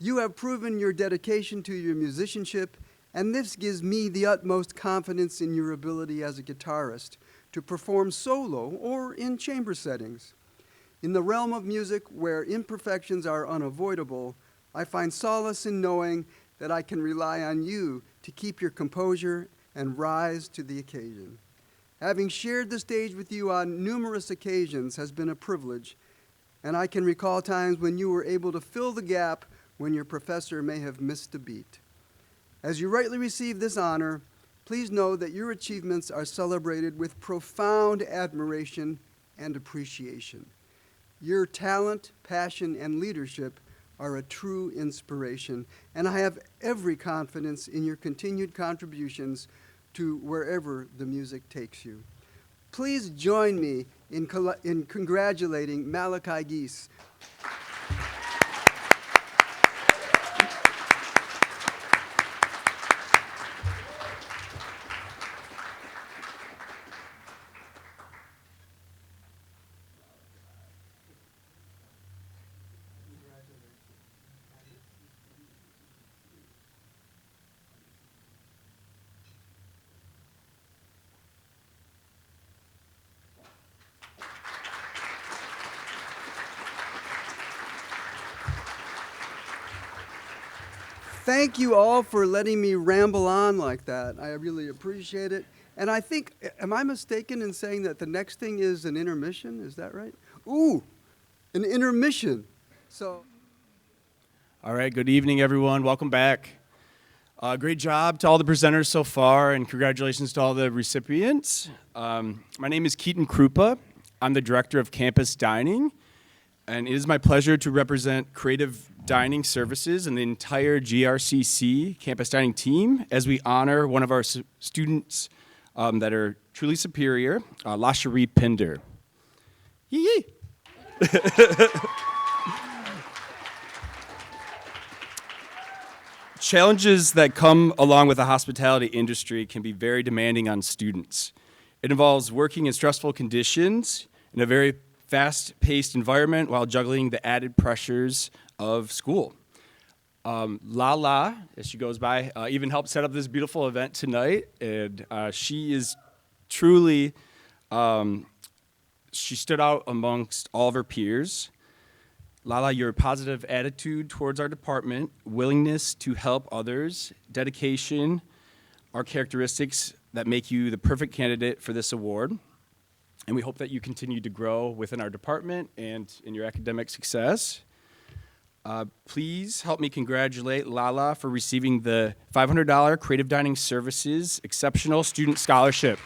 You have proven your dedication to your musicianship, and this gives me the utmost confidence in your ability as a guitarist to perform solo or in chamber settings. In the realm of music where imperfections are unavoidable, I find solace in knowing that I can rely on you to keep your composure and rise to the occasion. Having shared the stage with you on numerous occasions has been a privilege, and I can recall times when you were able to fill the gap when your professor may have missed a beat. As you rightly receive this honor, please know that your achievements are celebrated with profound admiration and appreciation. Your talent, passion, and leadership are a true inspiration, and I have every confidence in your continued contributions to wherever the music takes you. Please join me in congratulating Malachi Geese. Thank you all for letting me ramble on like that. I really appreciate it. And I think, am I mistaken in saying that the next thing is an intermission? Is that right? Ooh, an intermission. So. All right, good evening, everyone. Welcome back. Great job to all the presenters so far, and congratulations to all the recipients. My name is Keaton Krupa. I'm the director of campus dining, and it is my pleasure to represent Creative Dining Services and the entire GRCC campus dining team as we honor one of our students that are truly superior, LaCherie Pinder. Yee-yee. Challenges that come along with the hospitality industry can be very demanding on students. It involves working in stressful conditions in a very fast-paced environment while juggling the added pressures of school. Lala, as she goes by, even helped set up this beautiful event tonight, and she is truly, she stood out amongst all of her peers. Lala, your positive attitude towards our department, willingness to help others, dedication are characteristics that make you the perfect candidate for this award. And we hope that you continue to grow within our department and in your academic success. Please help me congratulate Lala for receiving the $500 Creative Dining Services Exceptional Student Scholarship.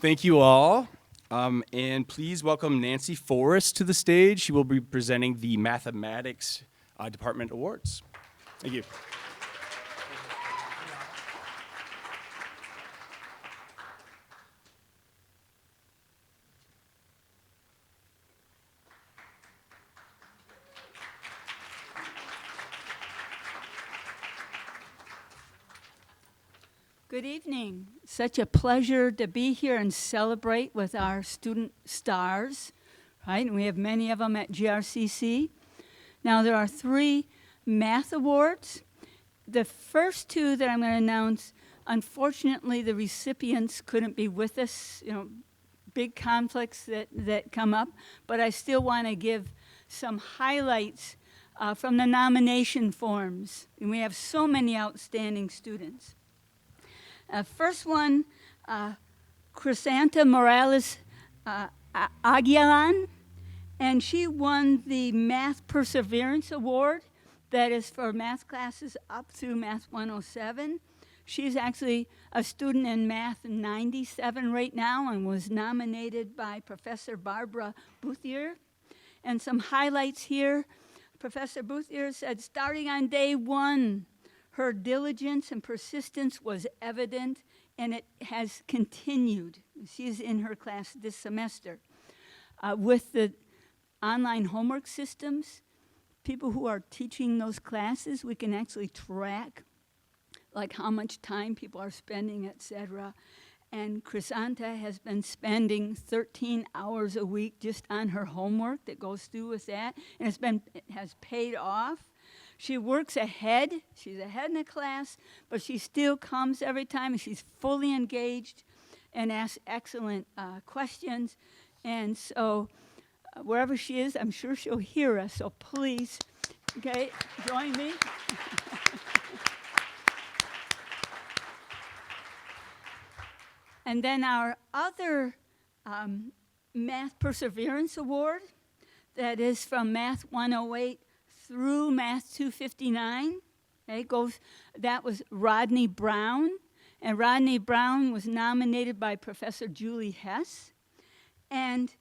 Thank you all. And please welcome Nancy Forrest to the stage. She will be presenting the Mathematics Department Awards. Thank you. Good evening. Such a pleasure to be here and celebrate with our student stars, right? And we have many of them at GRCC. Now, there are 3 math awards. The first 2 that I'm going to announce, unfortunately, the recipients couldn't be with us, big conflicts that come up, but I still want to give some highlights from the nomination forms. And we have so many outstanding students. First one, Crisanta Morales Aguilan, and she won the Math Perseverance Award. That is for math classes up through Math 107. She's actually a student in Math 97 right now and was nominated by Professor Barbara Bouthier. And some highlights here. Professor Bouthier said, starting on day 1, her diligence and persistence was evident, and it has continued. She's in her class this semester. With the online homework systems, people who are teaching those classes, we can actually track like how much time people are spending, etc. And Crisanta has been spending 13 hours a week just on her homework that goes through with that, and it has paid off. She works ahead. She's ahead in the class, but she still comes every time, and she's fully engaged and asks excellent questions. And so wherever she is, I'm sure she'll hear us. So please, okay, join me. And then our other Math Perseverance Award, that is from Math 108 through Math 259. Okay, that was Rodney Brown. And Rodney Brown was nominated by Professor Julie Hess. And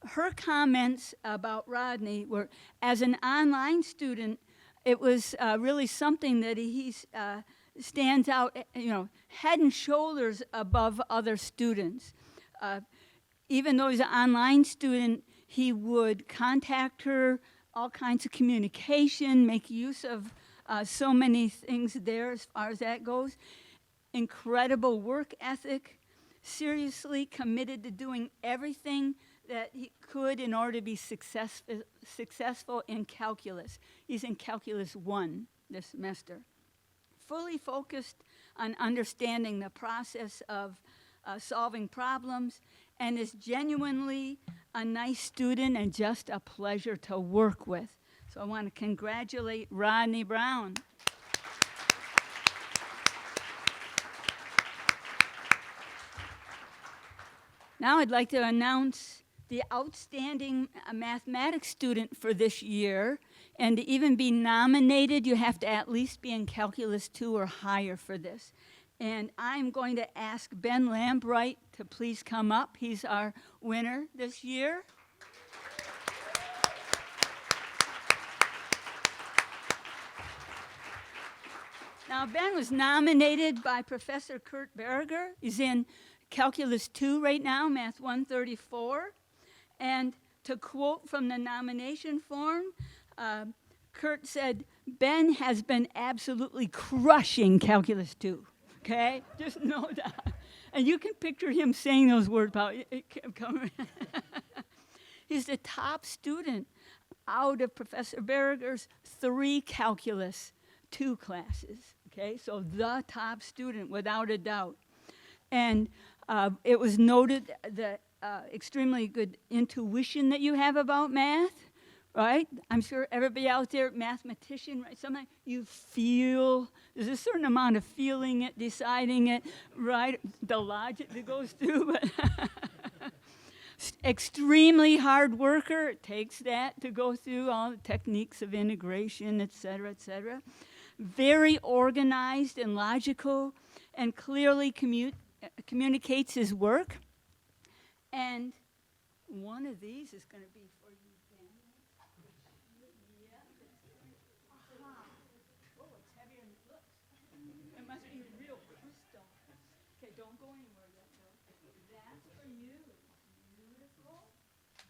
her comments about Rodney were, as an online student, it was really something that he's stands out, head and shoulders above other students. Even though he's an online student, he would contact her, all kinds of communication, make use of so many things there as far as that goes. Incredible work ethic, seriously committed to doing everything that he could in order to be successful in calculus. He's in Calculus 1 this semester. Fully focused on understanding the process of solving problems, and is genuinely a nice student and just a pleasure to work with. So I want to congratulate Rodney Brown. Now I'd like to announce the outstanding mathematics student for this year. And to even be nominated, you have to at least be in Calculus 2 or higher for this. And I'm going to ask Ben Lambright to please come up. He's our winner this year. Now, Ben was nominated by Professor Kurt Berger. He's in Calculus 2 right now, Math 134. And to quote from the nomination form, Kurt said, Ben has been absolutely crushing Calculus 2, okay? Just know that. And you can picture him saying those words about it. He's the top student out of Professor Berger's 3 Calculus 2 classes, okay? So the top student, without a doubt. And it was noted that extremely good intuition that you have about math, right? I'm sure everybody out there, mathematician, right? Sometimes you feel, there's a certain amount of feeling it, deciding it, right? The logic that goes through, but extremely hard worker. It takes that to go through all the techniques of integration, et cetera, et cetera. Very organized and logical, and clearly communicates his work. And one of these is going to be for you, Ben. Yeah. Oh, it's heavier than it looks. It must be real crystal. Okay, don't go anywhere yet, though. That's for you. Beautiful.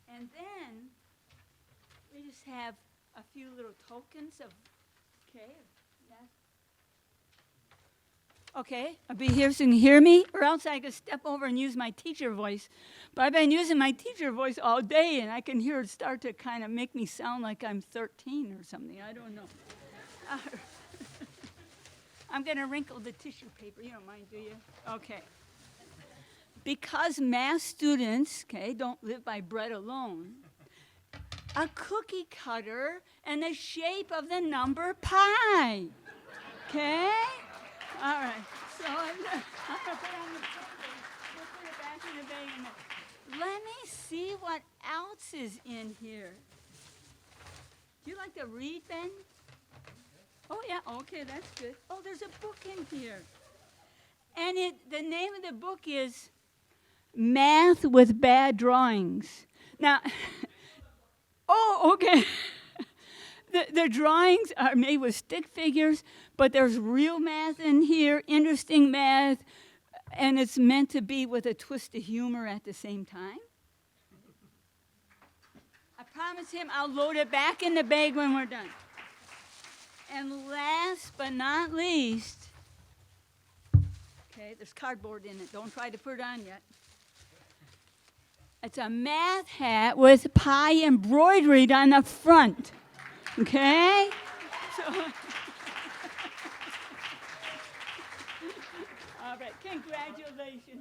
And then we just have a few little tokens of, okay, Okay, I'll be here so you can hear me, or else I could step over and use my teacher voice. But I've been using my teacher voice all day, and I can hear it start to kind of make me sound like I'm 13 or something. I don't know. I'm going to wrinkle the tissue paper. You don't mind, do you? Okay. Because math students, okay, don't live by bread alone, a cookie cutter and the shape of the number pi. Okay? All right. So I'm gonna put it on the table. We'll put it back in the bag. Let me see what else is in here. Do you like to read, Ben? Oh, yeah. Okay, that's good. Oh, there's a book in here. And the name of the book is Math with Bad Drawings. Now, oh, okay. The drawings are made with stick figures, but there's real math in here, interesting math, and it's meant to be with a twist of humor at the same time. I promise him I'll load it back in the bag when we're done. And last but not least, okay, there's cardboard in it. Don't try to put it on yet. It's a math hat with pi embroidered on the front. Okay? So, all right, congratulations. Thank you.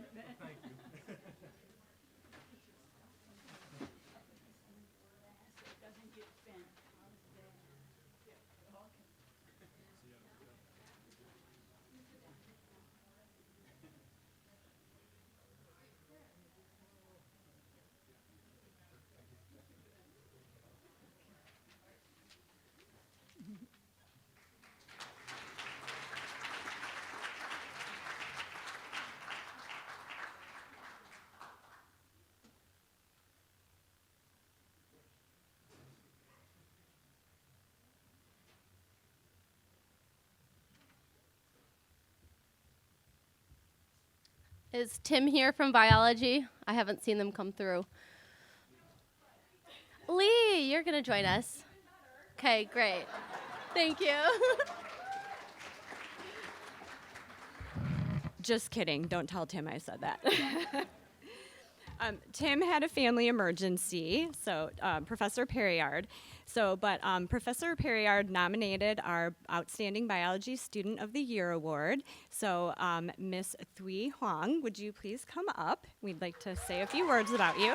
Is Tim here from biology? I haven't seen them come through. Lee, you're going to join us. Okay, great. Thank you. Just kidding. Don't tell Tim I said that. Tim had a family emergency, so Professor Perriard. But Professor Perriard nominated our Outstanding Biology Student of the Year Award. So Miss Thuy Huang, would you please come up? We'd like to say a few words about you.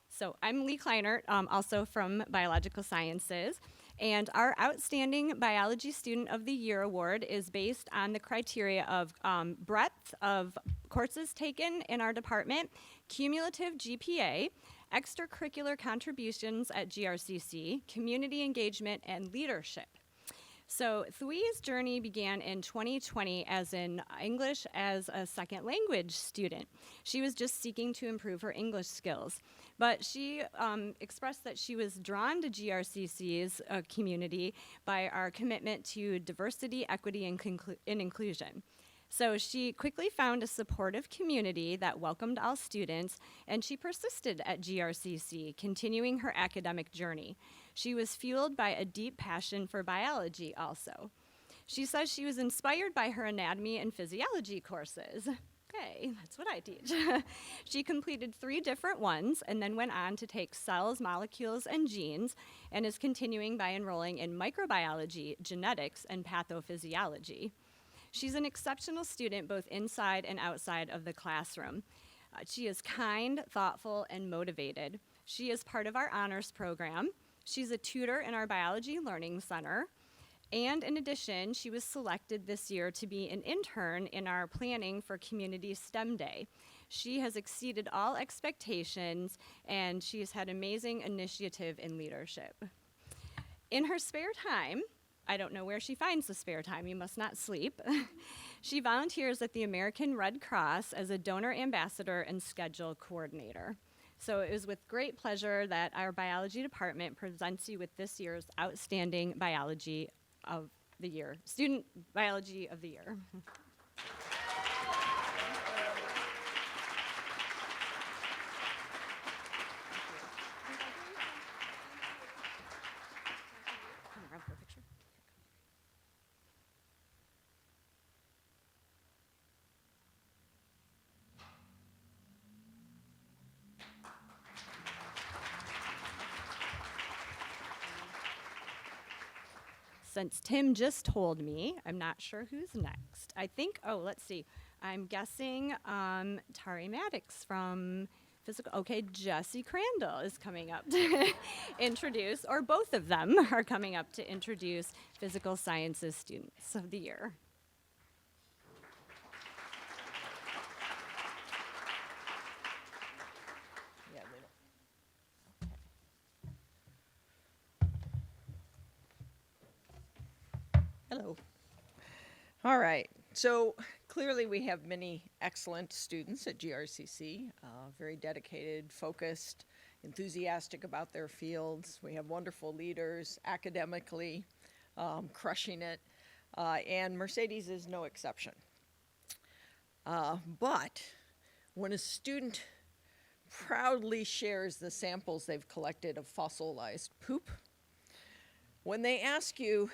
So I'm Lee Kleinert, also from Biological Sciences. And our Outstanding Biology Student of the Year Award is based on the criteria of breadth of courses taken in our department, cumulative GPA, extracurricular contributions at GRCC, community engagement, and leadership. So Thuy's journey began in 2020 as an English as a second language student. She was just seeking to improve her English skills. But she expressed that she was drawn to GRCC's community by our commitment to diversity, equity, and inclusion. So she quickly found a supportive community that welcomed all students, and she persisted at GRCC, continuing her academic journey. She was fueled by a deep passion for biology also. She says she was inspired by her anatomy and physiology courses. Okay, that's what I teach. She completed 3 different ones and then went on to take cells, molecules, and genes, and is continuing by enrolling in microbiology, genetics, and pathophysiology. She's an exceptional student both inside and outside of the classroom. She is kind, thoughtful, and motivated. She is part of our honors program. She's a tutor in our biology learning center. And in addition, she was selected this year to be an intern in our planning for Community STEM Day. She has exceeded all expectations, and she has had amazing initiative and leadership. In her spare time, I don't know where she finds the spare time, you must not sleep. She volunteers at the American Red Cross as a donor ambassador and schedule coordinator. So it is with great pleasure that our biology department presents you with this year's Outstanding Biology of the Year, Student Biology of the Year. since Tim just told me, I'm not sure who's next. I think, let's see. I'm guessing Tari Maddox from physical. Okay, Jesse Crandall is coming up to introduce, or both of them are coming up to introduce Physical Sciences Students of the Year. Yeah, they don't. Okay. Hello. All right. So clearly we have many excellent students at GRCC, very dedicated, focused, enthusiastic about their fields. We have wonderful leaders academically, crushing it, and Mercedes is no exception. But when a student proudly shares the samples they've collected of fossilized poop, when they ask you,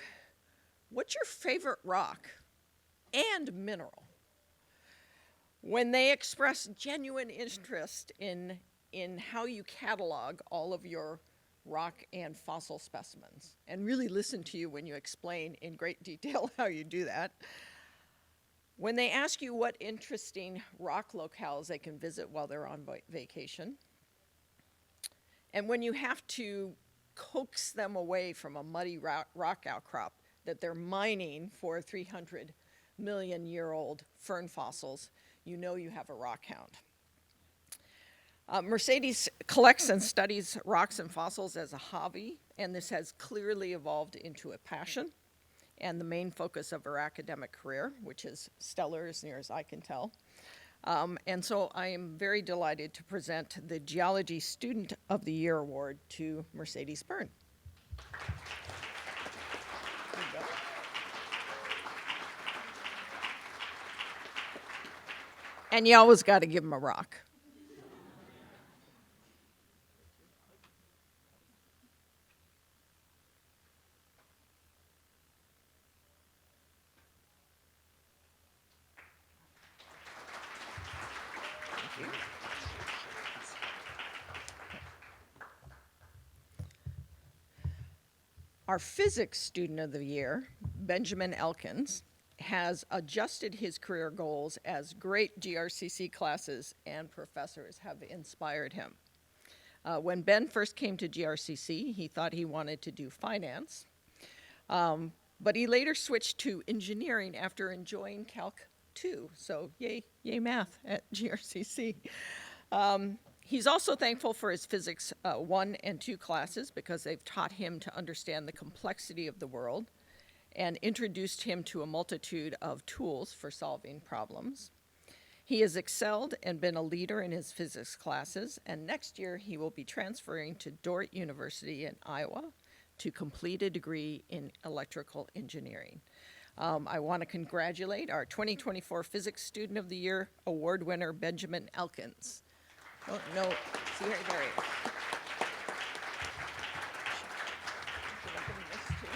what's your favorite rock and mineral, when they express genuine interest in how you catalog all of your rock and fossil specimens, and really listen to you when you explain in great detail how you do that, when they ask you what interesting rock locales they can visit while they're on vacation, and when you have to coax them away from a muddy rock outcrop that they're mining for 300-million-year-old fern fossils, you know you have a rock hound. Mercedes collects and studies rocks and fossils as a hobby, and this has clearly evolved into a passion and the main focus of her academic career, which is stellar as near as I can tell. And so I am very delighted to present the Geology Student of the Year Award to Mercedes Byrne. There you go. And you always got to give them a rock. Thank you. Our physics student of the year, Benjamin Elkins, has adjusted his career goals as great GRCC classes and professors have inspired him. When Ben first came to GRCC, he thought he wanted to do finance, but he later switched to engineering after enjoying Calc 2, so yay math at GRCC. He's also thankful for his physics 1 and 2 classes because they've taught him to understand the complexity of the world and introduced him to a multitude of tools for solving problems. He has excelled and been a leader in his physics classes, and next year he will be transferring to Dordt University in Iowa to complete a degree in electrical engineering. I want to congratulate our 2024 Physics Student of the Year Award winner, Benjamin Elkins. Oh, no, see, there he is. Should I give him this too?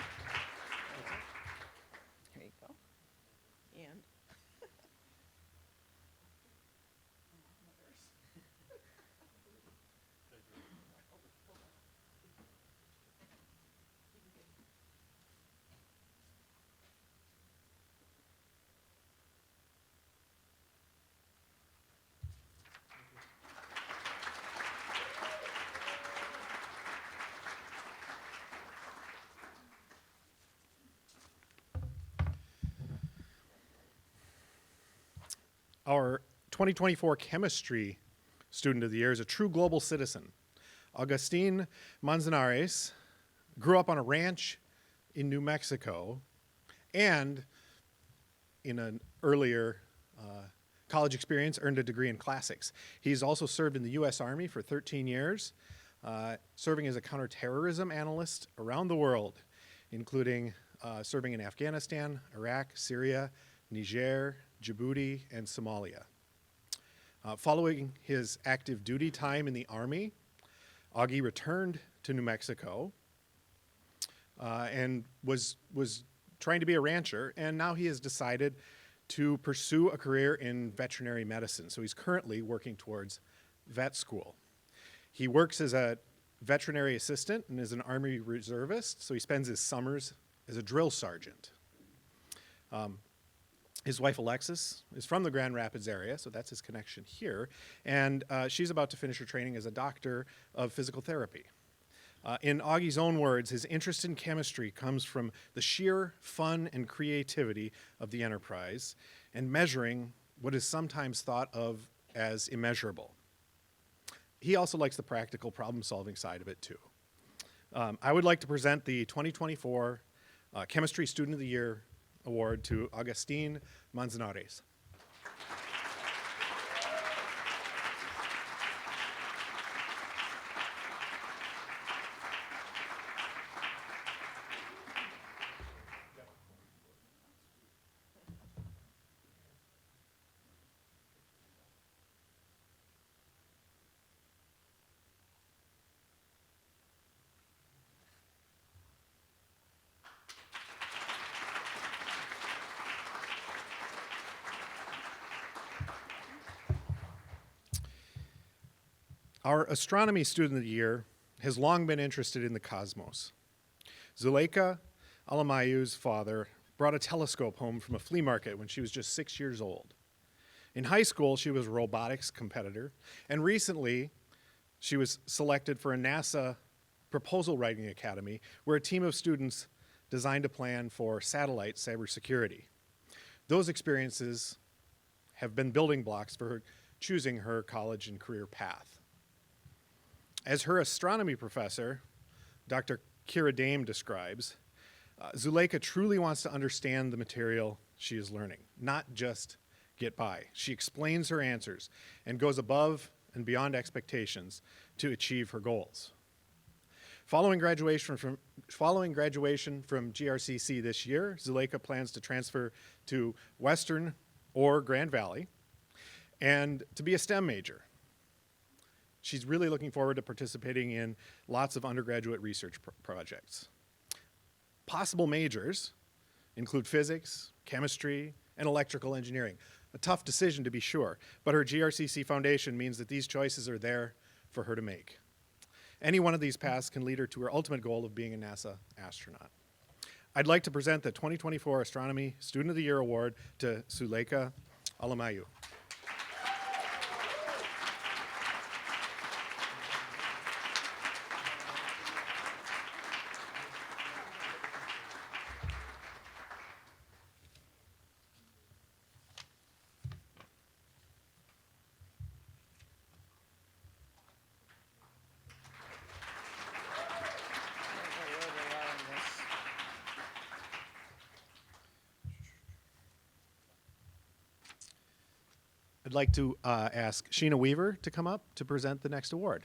There you go. And Our 2024 Chemistry Student of the Year is a true global citizen. Augustine Manzanares grew up on a ranch in New Mexico and in an earlier college experience earned a degree in classics. He's also served in the U.S. Army for 13 years, serving as a counterterrorism analyst around the world, including serving in Afghanistan, Iraq, Syria, Niger, Djibouti, and Somalia. Following his active duty time in the Army, Augie returned to New Mexico and was trying to be a rancher, and now he has decided to pursue a career in veterinary medicine. So he's currently working towards vet school. He works as a veterinary assistant and is an Army reservist, so he spends his summers as a drill sergeant. His wife, Alexis, is from the Grand Rapids area, so that's his connection here. And she's about to finish her training as a doctor of physical therapy. In Augie's own words, his interest in chemistry comes from the sheer fun and creativity of the enterprise and measuring what is sometimes thought of as immeasurable. He also likes the practical problem-solving side of it, too. I would like to present the 2024 Chemistry Student of the Year Award to Augustine Manzanares. Our astronomy student of the year has long been interested in the cosmos. Zuleika Alamayu's father brought a telescope home from a flea market when she was just 6 years old. In high school, she was a robotics competitor, and recently she was selected for a NASA proposal writing academy where a team of students designed a plan for satellite cybersecurity. Those experiences have been building blocks for her choosing her college and career path. As her astronomy professor, Dr. Kira Dame describes, Zuleika truly wants to understand the material she is learning, not just get by. She explains her answers and goes above and beyond expectations to achieve her goals. Following graduation from GRCC this year, Zuleika plans to transfer to Western or Grand Valley and to be a STEM major. She's really looking forward to participating in lots of undergraduate research projects. Possible majors include physics, chemistry, and electrical engineering. A tough decision to be sure, but her GRCC foundation means that these choices are there for her to make. Any one of these paths can lead her to her ultimate goal of being a NASA astronaut. I'd like to present the 2024 Astronomy Student of the Year Award to Zuleika Alamayu. I'd like to ask Sheena Weaver to come up to present the next award.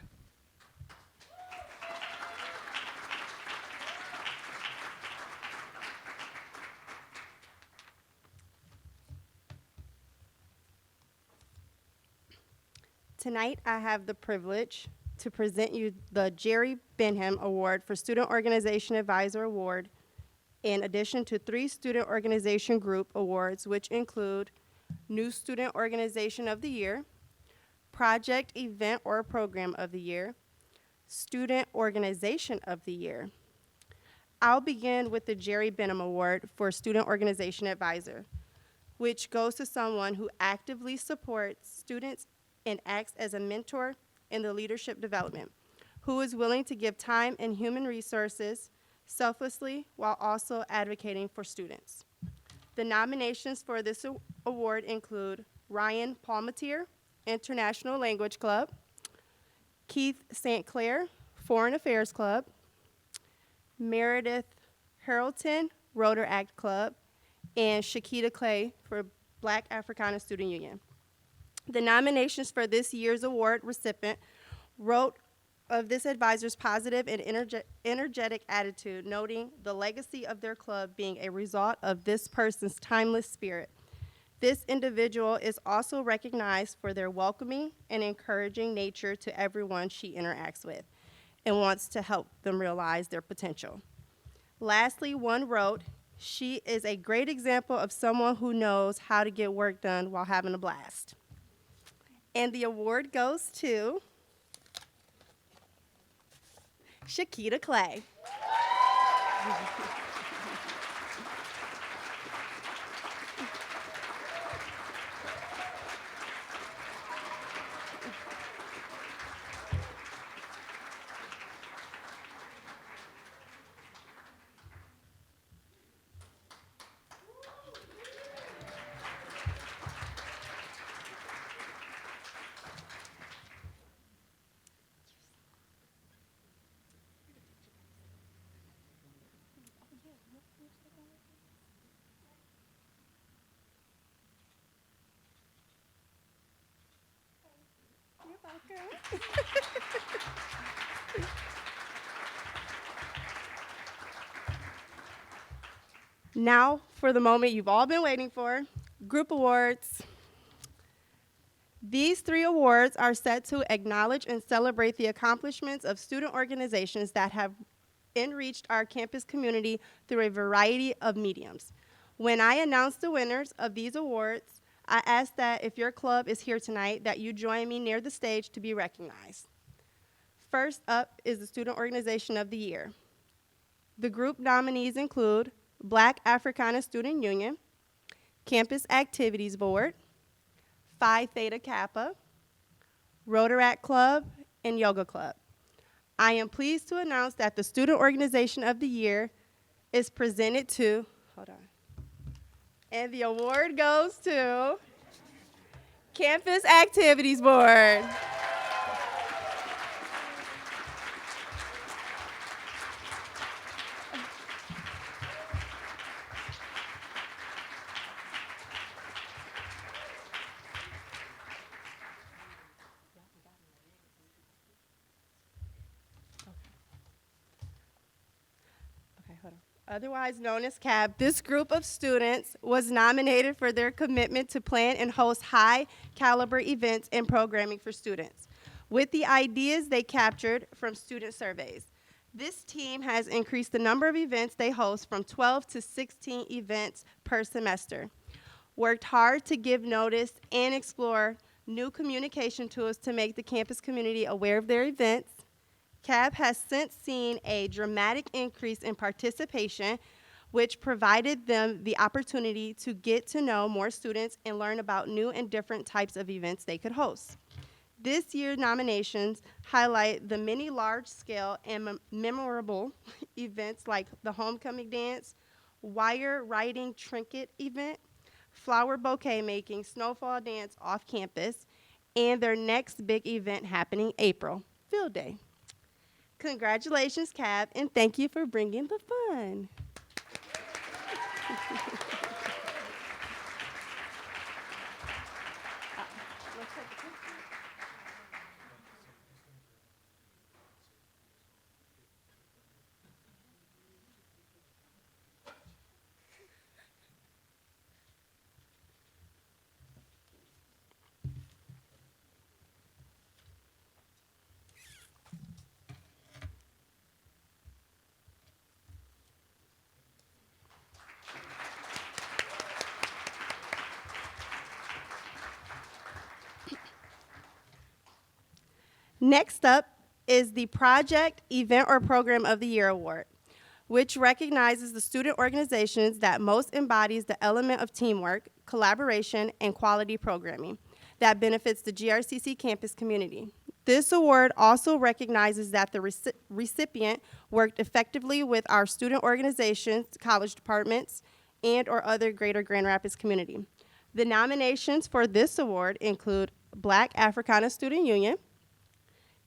Tonight, I have the privilege to present you the Jerry Benham Award for Student Organization Advisor Award, in addition to 3 Student Organization Group Awards, which include New Student Organization of the Year, Project Event or Program of the Year, Student Organization of the Year. I'll begin with the Jerry Benham Award for Student Organization Advisor, which goes to someone who actively supports students and acts as a mentor in the leadership development, who is willing to give time and human resources selflessly while also advocating for students. The nominations for this award include Ryan Palmatier, International Language Club, Keith St. Clair, Foreign Affairs Club, Meredith Harrelton, Rotaract Club, and Shakita Clay for Black Africana Student Union. The nominations for this year's award recipient wrote of this advisor's positive and energetic attitude, noting the legacy of their club being a result of this person's timeless spirit. This individual is also recognized for their welcoming and encouraging nature to everyone she interacts with and wants to help them realize their potential. Lastly, one wrote, "She is a great example of someone who knows how to get work done while having a blast." And the award goes to Shakita Clay. Now for the moment you've all been waiting for, group awards. These 3 awards are set to acknowledge and celebrate the accomplishments of student organizations that have enriched our campus community through a variety of mediums. When I announce the winners of these awards, I ask that if your club is here tonight, that you join me near the stage to be recognized. First up is the Student Organization of the Year. The group nominees include Black Africana Student Union, Campus Activities Board, Phi Theta Kappa, Rotaract Club, and Yoga Club. I am pleased to announce that the Student Organization of the Year is presented to, and the award goes to Campus Activities Board. Otherwise known as CAB, this group of students was nominated for their commitment to plan and host high-caliber events and programming for students, with the ideas they captured from student surveys. This team has increased the number of events they host from 12 to 16 events per semester, worked hard to give notice and explore new communication tools to make the campus community aware of their events. CAB has since seen a dramatic increase in participation, which provided them the opportunity to get to know more students and learn about new and different types of events they could host. This year's nominations highlight the many large-scale and memorable events like the homecoming dance, wire riding trinket event, flower bouquet making, snowfall dance off campus, and their next big event happening April, Field Day. Congratulations, CAB, and thank you for bringing the fun. Next up is the Project, Event, or Program of the Year Award, which recognizes the student organizations that most embodies the element of teamwork, collaboration, and quality programming that benefits the GRCC campus community. This award also recognizes that the recipient worked effectively with our student organizations, college departments, and or other greater Grand Rapids community. The nominations for this award include Black Africana Student Union,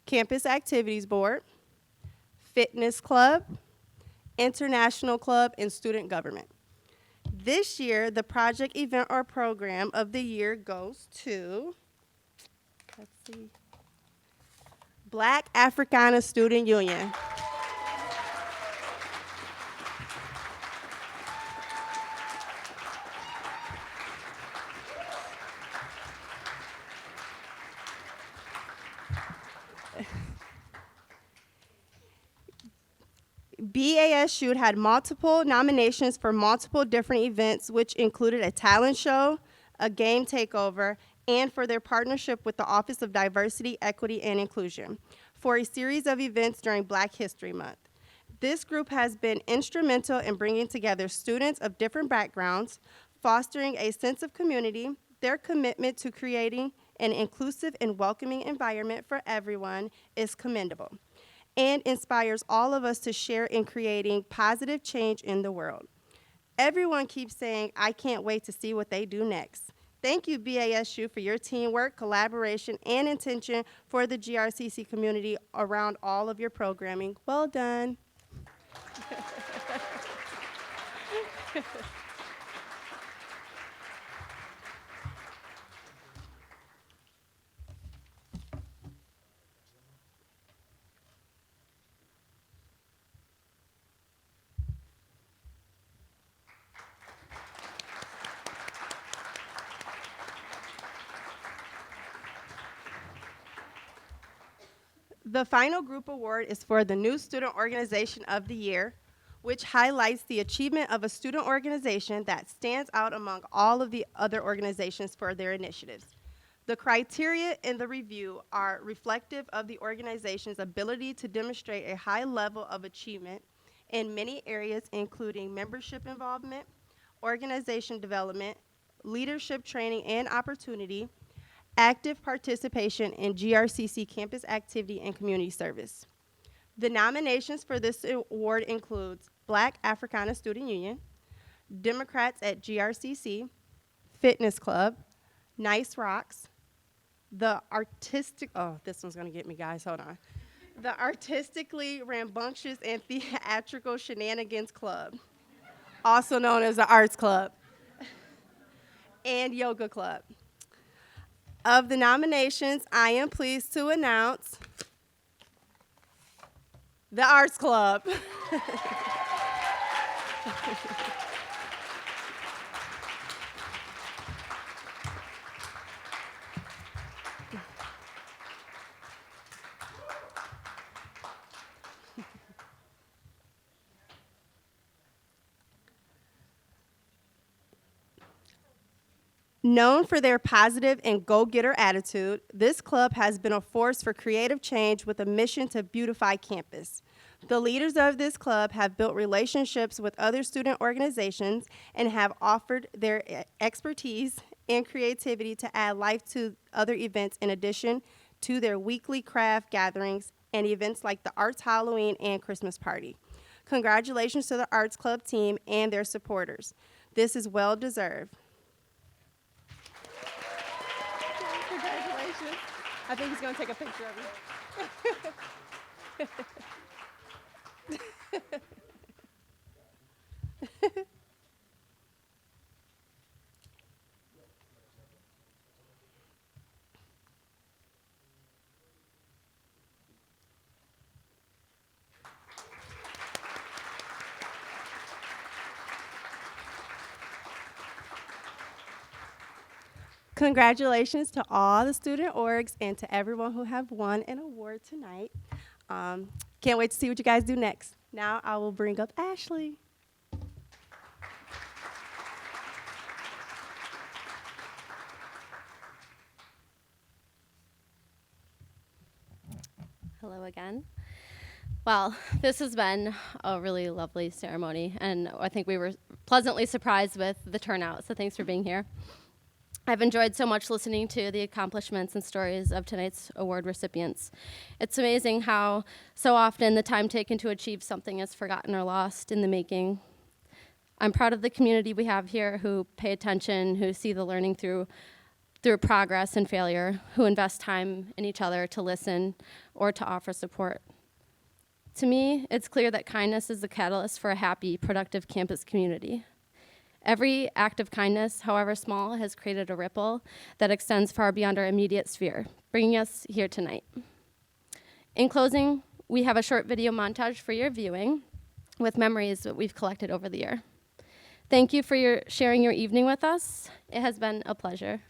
Campus Activities Board, Fitness Club, International Club, and Student Government. This year, the project, event, or program of the year goes to, Black Africana Student Union. BASU had multiple nominations for multiple different events, which included a talent show, a game takeover, and for their partnership with the Office of Diversity, Equity, and Inclusion for a series of events during Black History Month. This group has been instrumental in bringing together students of different backgrounds, fostering a sense of community. Their commitment to creating an inclusive and welcoming environment for everyone is commendable and inspires all of us to share in creating positive change in the world. Everyone keeps saying, I can't wait to see what they do next. Thank you, BASU, for your teamwork, collaboration, and intention for the GRCC community around all of your programming. Well done. The final group award is for the new Student Organization of the Year, which highlights the achievement of a student organization that stands out among all of the other organizations for their initiatives. The criteria in the review are reflective of the organization's ability to demonstrate a high level of achievement in many areas, including membership involvement, organization development, leadership training and opportunity, active participation in GRCC campus activity and community service. The nominations for this award includes Black Africana Student Union, Democrats at GRCC, Fitness Club, Nice Rocks, the artistic, oh, this one's gonna get me, guys, hold on. The Artistically Rambunctious and Theatrical Shenanigans Club, also known as the Arts Club, and Yoga Club. Of the nominations, I am pleased to announce the Arts Club. Known for their positive and go-getter attitude, this club has been a force for creative change with a mission to beautify campus. The leaders of this club have built relationships with other student organizations and have offered their expertise and creativity to add life to other events in addition to their weekly craft gatherings and events like the Arts Halloween and Christmas party. Congratulations to the Arts Club team and their supporters. This is well deserved. Congratulations. I think he's going to take a picture of you. Congratulations to all the student orgs and to everyone who have won an award tonight. Can't wait to see what you guys do next. Now I will bring up Ashley. Hello again. Well, this has been a really lovely ceremony, and I think we were pleasantly surprised with the turnout, so thanks for being here. I've enjoyed so much listening to the accomplishments and stories of tonight's award recipients. It's amazing how so often the time taken to achieve something is forgotten or lost in the making. I'm proud of the community we have here who pay attention, who see the learning through progress and failure, who invest time in each other to listen or to offer support. To me, it's clear that kindness is the catalyst for a happy, productive campus community. Every act of kindness, however small, has created a ripple that extends far beyond our immediate sphere, bringing us here tonight. In closing, we have a short video montage for your viewing with memories that we've collected over the year. Thank you for sharing your evening with us. It has been a pleasure.